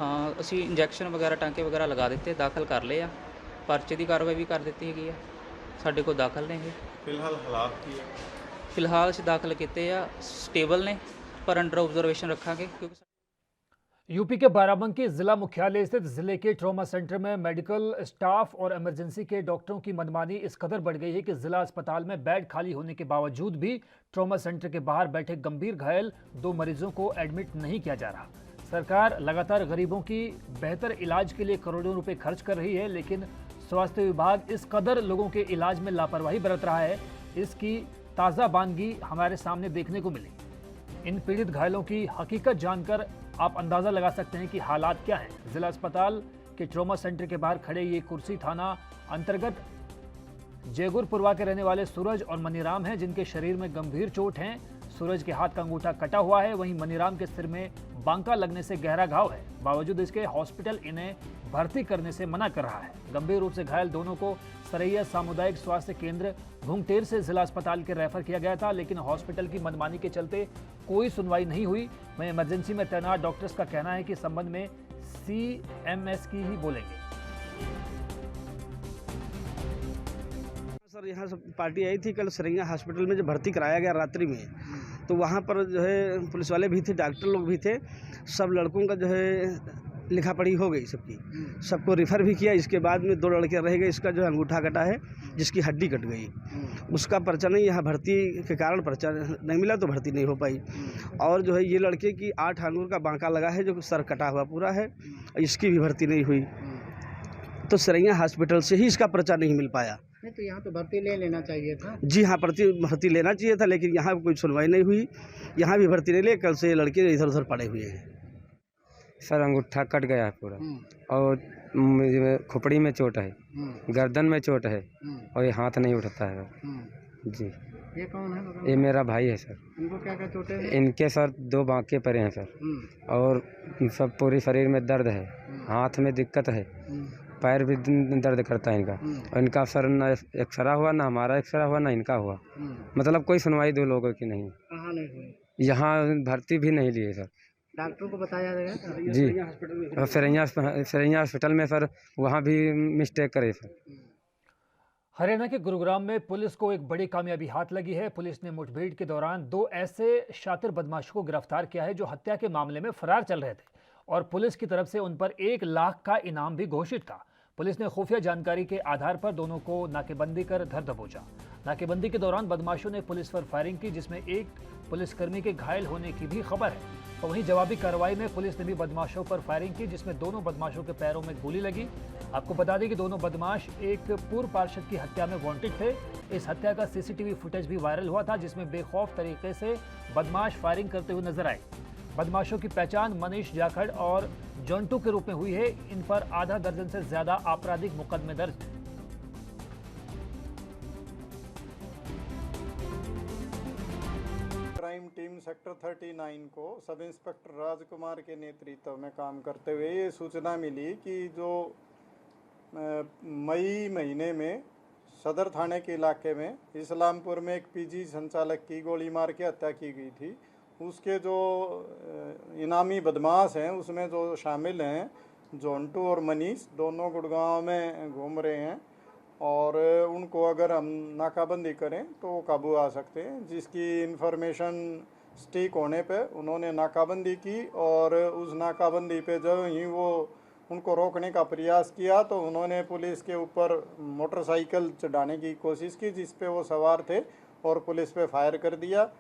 [SPEAKER 14] ਹਾਂ, ਅਸੀਂ ਇੰਜੈਕਸ਼ਨ ਵਗੈਰਾ ਟਾਂਕੇ ਵਗੈਰਾ ਲਗਾ ਦਿੱਤੇ, ਦਾਖਲ ਕਰ ਲਏ ਆ, ਪਰਚੇ ਦੀ ਕਾਰਵਾਈ ਵੀ ਕਰ ਦਿੱਤੀ ਹੈਗੀ ਆ, ਸਾਡੇ ਕੋਲ ਦਾਖਲ ਨੇ ਇਹ।
[SPEAKER 9] ਫਿਲਹਾਲ ਹਾਲਾਤ ਕੀ ਹੈ?
[SPEAKER 14] ਫਿਲਹਾਲ ਅਸੀਂ ਦਾਖਲ ਕੀਤੇ ਆ, ਸਟੇਬਲ ਨੇ, पर अंडर ऑब्जर्वेशन रखेंगे क्योंकि
[SPEAKER 1] यूपी के बाराबंकी जिला मुख्यालय स्थित जिले के ट्रॉमा सेंटर में मेडिकल स्टाफ और इमरजेंसी के डॉक्टरों की मनमानी इस कदर बढ़ गई है कि जिला अस्पताल में बेड खाली होने के बावजूद भी ट्रॉमा सेंटर के बाहर बैठे गंभीर घायल 2 मरीजों को एडमिट नहीं किया जा रहा। सरकार लगातार गरीबों की बेहतर इलाज के लिए करोड़ों रुपए खर्च कर रही है, लेकिन स्वास्थ्य विभाग इस कदर लोगों के इलाज में लापरवाही बरत रहा है, इसकी ताज़ा बानगी हमारे सामने देखने को मिली। इन पीड़ित घायलों की हकीकत जानकर आप अंदाज़ा लगा सकते हैं कि हालात क्या हैं। जिला अस्पताल के ट्रॉमा सेंटर के बाहर खड़े ये कुर्सी थाना अंतर्गत जयगुरपुरवा के रहने वाले सूरज और मनीराम हैं, जिनके शरीर में गंभीर चोट हैं। सूरज के हाथ का अंगूठा कटा हुआ है, वहीं मनीराम के सिर में बांका लगने से गहरा घाव है। बावजूद इसके हॉस्पिटल इन्हें भर्ती करने से मना कर रहा है। गंभीर रूप से घायल दोनों को सरैया सामुदायिक स्वास्थ्य केंद्र घुंगटेर से जिला अस्पताल के रेफर किया गया था, लेकिन हॉस्पिटल की मनमानी के चलते कोई सुनवाई नहीं हुई। वहीं इमरजेंसी में तैनात डॉक्टर्स का कहना है कि इस संबंध में CMS की ही बोलेंगे।
[SPEAKER 15] सर, यहाँ सब पार्टी आई थी कल सरैया हॉस्पिटल में, जो भर्ती कराया गया रात्रि में, तो वहाँ पर जो है पुलिस वाले भी थे, डॉक्टर लोग भी थे, सब लड़कों का जो है लिखा पढ़ी हो गई सबकी, सबको रेफ़र भी किया। इसके बाद में 2 लड़के रह गए, इसका जो है अंगूठा कटा है, जिसकी हड्डी कट गई, उसका पर्चा नहीं, यहाँ भर्ती के कारण पर्चा नहीं मिला तो भर्ती नहीं हो पाई। और जो है ये लड़के की 8 आंगुर का बांका लगा है, जो सर कटा हुआ पूरा है, इसकी भी भर्ती नहीं हुई। तो सरैया हॉस्पिटल से ही इसका पर्चा नहीं मिल पाया।
[SPEAKER 16] नहीं तो यहाँ तो भर्ती ले लेना चाहिए था।
[SPEAKER 15] जी हाँ, भर्ती लेना चाहिए था, लेकिन यहाँ कोई सुनवाई नहीं हुई, यहाँ भी भर्ती नहीं ले। कल से लड़के इधर उधर पड़े हुए हैं।
[SPEAKER 26] सर, अंगूठा कट गया है पूरा, और मुझे खोपड़ी में चोट है, गर्दन में चोट है, और ये हाथ नहीं उठता है जी।
[SPEAKER 16] ये कौन है?
[SPEAKER 26] ये मेरा भाई है सर।
[SPEAKER 16] इनको क्या क्या चोटें हैं?
[SPEAKER 26] इनके सर 2 बांके पड़े हैं सर, और सब पूरी शरीर में दर्द है, हाथ में दिक्कत है, पैर भी दर्द करता है इनका। और इनका सर ना एक्सरा हुआ, ना हमारा एक्सरा हुआ, ना इनका हुआ। मतलब कोई सुनवाई 2 लोगों की नहीं।
[SPEAKER 16] कहाँ नहीं हुई?
[SPEAKER 26] यहाँ भर्ती भी नहीं लिए सर।
[SPEAKER 16] डॉक्टर को बताया गया
[SPEAKER 26] जी, सरैया हॉस्पिटल में सर, वहाँ भी मिस्टेक करे सर।
[SPEAKER 1] हरियाणा के गुरुग्राम में पुलिस को एक बड़ी कामयाबी हाथ लगी है। पुलिस ने मुठभेड़ के दौरान 2 ऐसे शातिर बदमाशों को गिरफ्तार किया है जो हत्या के मामले में फरार चल रहे थे, और पुलिस की तरफ से उन पर 1 लाख का इनाम भी घोषित था। पुलिस ने खुफिया जानकारी के आधार पर दोनों को नाकेबंदी कर धर दबोचा। नाकेबंदी के दौरान बदमाशों ने पुलिस पर फायरिंग की, जिसमें एक पुलिसकर्मी के घायल होने की भी खबर है। तो वहीं जवाबी कार्रवाई में पुलिस ने भी बदमाशों पर फायरिंग की, जिसमें दोनों बदमाशों के पैरों में गोली लगी। आपको बता दें कि दोनों बदमाश एक पूर्व पार्षद की हत्या में वांटेड थे। इस हत्या का सीसीटीवी फुटेज भी वायरल हुआ था, जिसमें बेखौफ तरीके से बदमाश फायरिंग करते हुए नजर आए। बदमाशों की पहचान मनीष जाखड़ और जॉन्टू के रूप में हुई है। इन पर आधा दर्जन से ज्यादा आपराधिक मुकदमे दर्ज हैं।
[SPEAKER 2] क्राइम टीम सेक्टर 39 को सब इंस्पेक्टर राजकुमार के नेतृत्व में काम करते हुए ये सूचना मिली कि जो मई महीने में सदर थाने के इलाके में इस्लामपुर में एक पीजी संचालक की गोली मार के हत्या की गई थी। उसके जो इनामी बदमाश हैं उसमें जो शामिल हैं जॉन्टू और मनीष, दोनों गुड़गांव में घूम रहे हैं और उनको अगर हम नाकाबंदी करें तो वो काबू आ सकते हैं। जिसकी इन्फॉर्मेशन स्टिक होने पे उन्होंने नाकाबंदी की और उस नाकाबंदी पे जब ही वो उनको रोकने का प्रयास किया तो उन्होंने पुलिस के ऊपर मोटरसाइकिल चढ़ाने की कोशिश की, जिस पे वो सवार थे और पुलिस पे फायर कर दिया।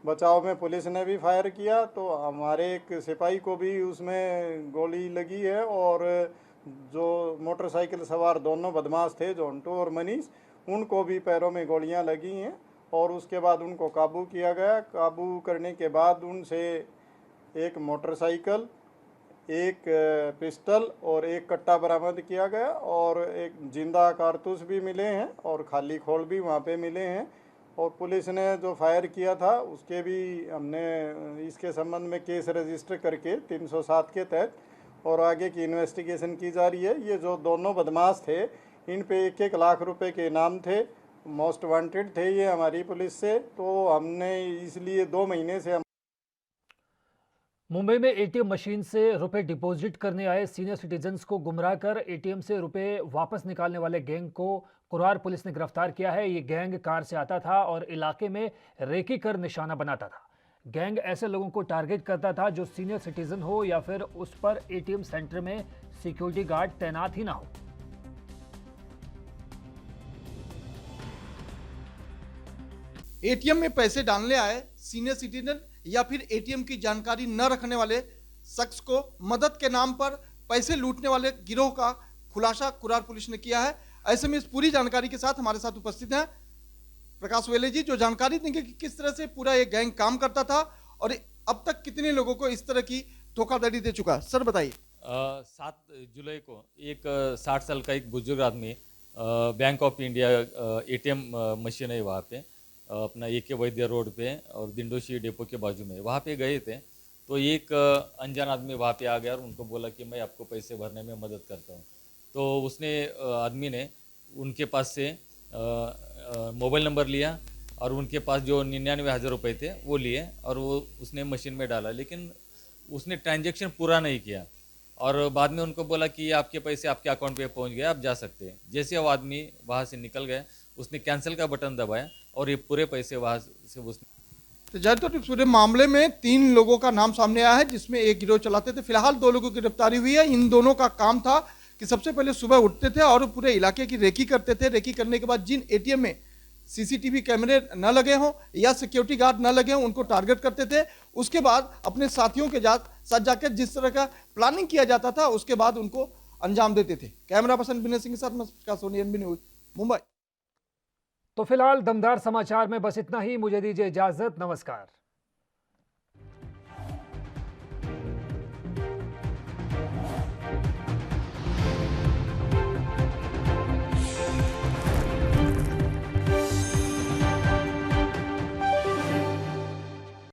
[SPEAKER 2] बचाव में पुलिस ने भी फायर किया तो हमारे एक सिपाही को भी उसमें गोली लगी है और जो मोटरसाइकिल सवार दोनों बदमाश थे जॉन्टू और मनीष, उनको भी पैरों में गोलियां लगी हैं और उसके बाद उनको काबू किया गया। काबू करने के बाद उनसे एक मोटरसाइकिल, एक पिस्टल और एक कट्टा बरामद किया गया और एक जिंदा कारतूस भी मिले हैं और खाली खोल भी वहाँ पे मिले हैं। और पुलिस ने जो फायर किया था उसके भी हमने इसके संबंध में केस रजिस्टर करके 307 के तहत और आगे की इन्वेस्टिगेशन की जा रही है। ये जो दोनों बदमाश थे इन पे 1-1 लाख रुपए के इनाम थे, मोस्ट वांटेड थे ये हमारी पुलिस से, तो हमने इसलिए 2 महीने से
[SPEAKER 1] मुंबई में एटीएम मशीन से रुपए डिपॉजिट करने आए सीनियर सिटीजन्स को गुमराह कर एटीएम से रुपए वापस निकालने वाले गैंग को कुरार पुलिस ने गिरफ्तार किया है। ये गैंग कार से आता था और इलाके में रेकी कर निशाना बनाता था। गैंग ऐसे लोगों को टारगेट करता था जो सीनियर सिटीजन हो या फिर उस पर एटीएम सेंटर में सिक्योरिटी गार्ड तैनात ही ना हो।
[SPEAKER 17] एटीएम में पैसे डालने आए सीनियर सिटीजन या फिर एटीएम की जानकारी न रखने वाले शख्स को मदद के नाम पर पैसे लूटने वाले गिरोह का खुलासा कुरार पुलिस ने किया है। ऐसे में इस पूरी जानकारी के साथ हमारे साथ उपस्थित हैं प्रकाश वेले जी, जो जानकारी देंगे कि किस तरह से पूरा ये गैंग काम करता था और अब तक कितने लोगों को इस तरह की धोखाधड़ी दे चुका है। सर बताइए।
[SPEAKER 18] 7 जुलाई को एक 60 साल का एक बुजुर्ग आदमी bank of India ATM machine है वहाँ पे अपना AK वैद्य रोड पे और दिंडोशी डेपो के बाजू में, वहाँ पे गए थे तो एक अनजान आदमी वहाँ पे आ गया और उनको बोला कि मैं आपको पैसे भरने में मदद करता हूँ। तो उसने आदमी ने उनके पास से मोबाइल नंबर लिया और उनके पास जो 99,000 रुपये थे वो लिए और वो उसने मशीन में डाला, लेकिन उसने ट्रांजैक्शन पूरा नहीं किया और बाद में उनको बोला कि आपके पैसे आपके अकाउंट पे पहुंच गए, आप जा सकते हैं। जैसे वो आदमी वहाँ से निकल गया उसने कैंसिल का बटन दबाया और ये पूरे पैसे वहाँ से उसने।
[SPEAKER 17] तो जय तो पूरे मामले में 3 लोगों का नाम सामने आया है जिसमें एक गिरोह चलाते थे। फिलहाल 2 लोगों की गिरफ्तारी हुई है। इन दोनों का काम था कि सबसे पहले सुबह उठते थे और पूरे इलाके की रेकी करते थे। रेकी करने के बाद जिन एटीएम में सीसीटीवी कैमरे न लगे हों या सिक्योरिटी गार्ड न लगे हों उनको टारगेट करते थे। उसके बाद अपने साथियों के साथ जाकर जिस तरह का प्लानिंग किया जाता था उसके बाद उनको अंजाम देते थे। कैमरा पर्सन विनय सिंह के साथ मैं प्रकाश सोनी, NB न्यूज, मुंबई।
[SPEAKER 1] तो फिलहाल दमदार समाचार में बस इतना ही। मुझे दीजिए इजाजत। नमस्कार।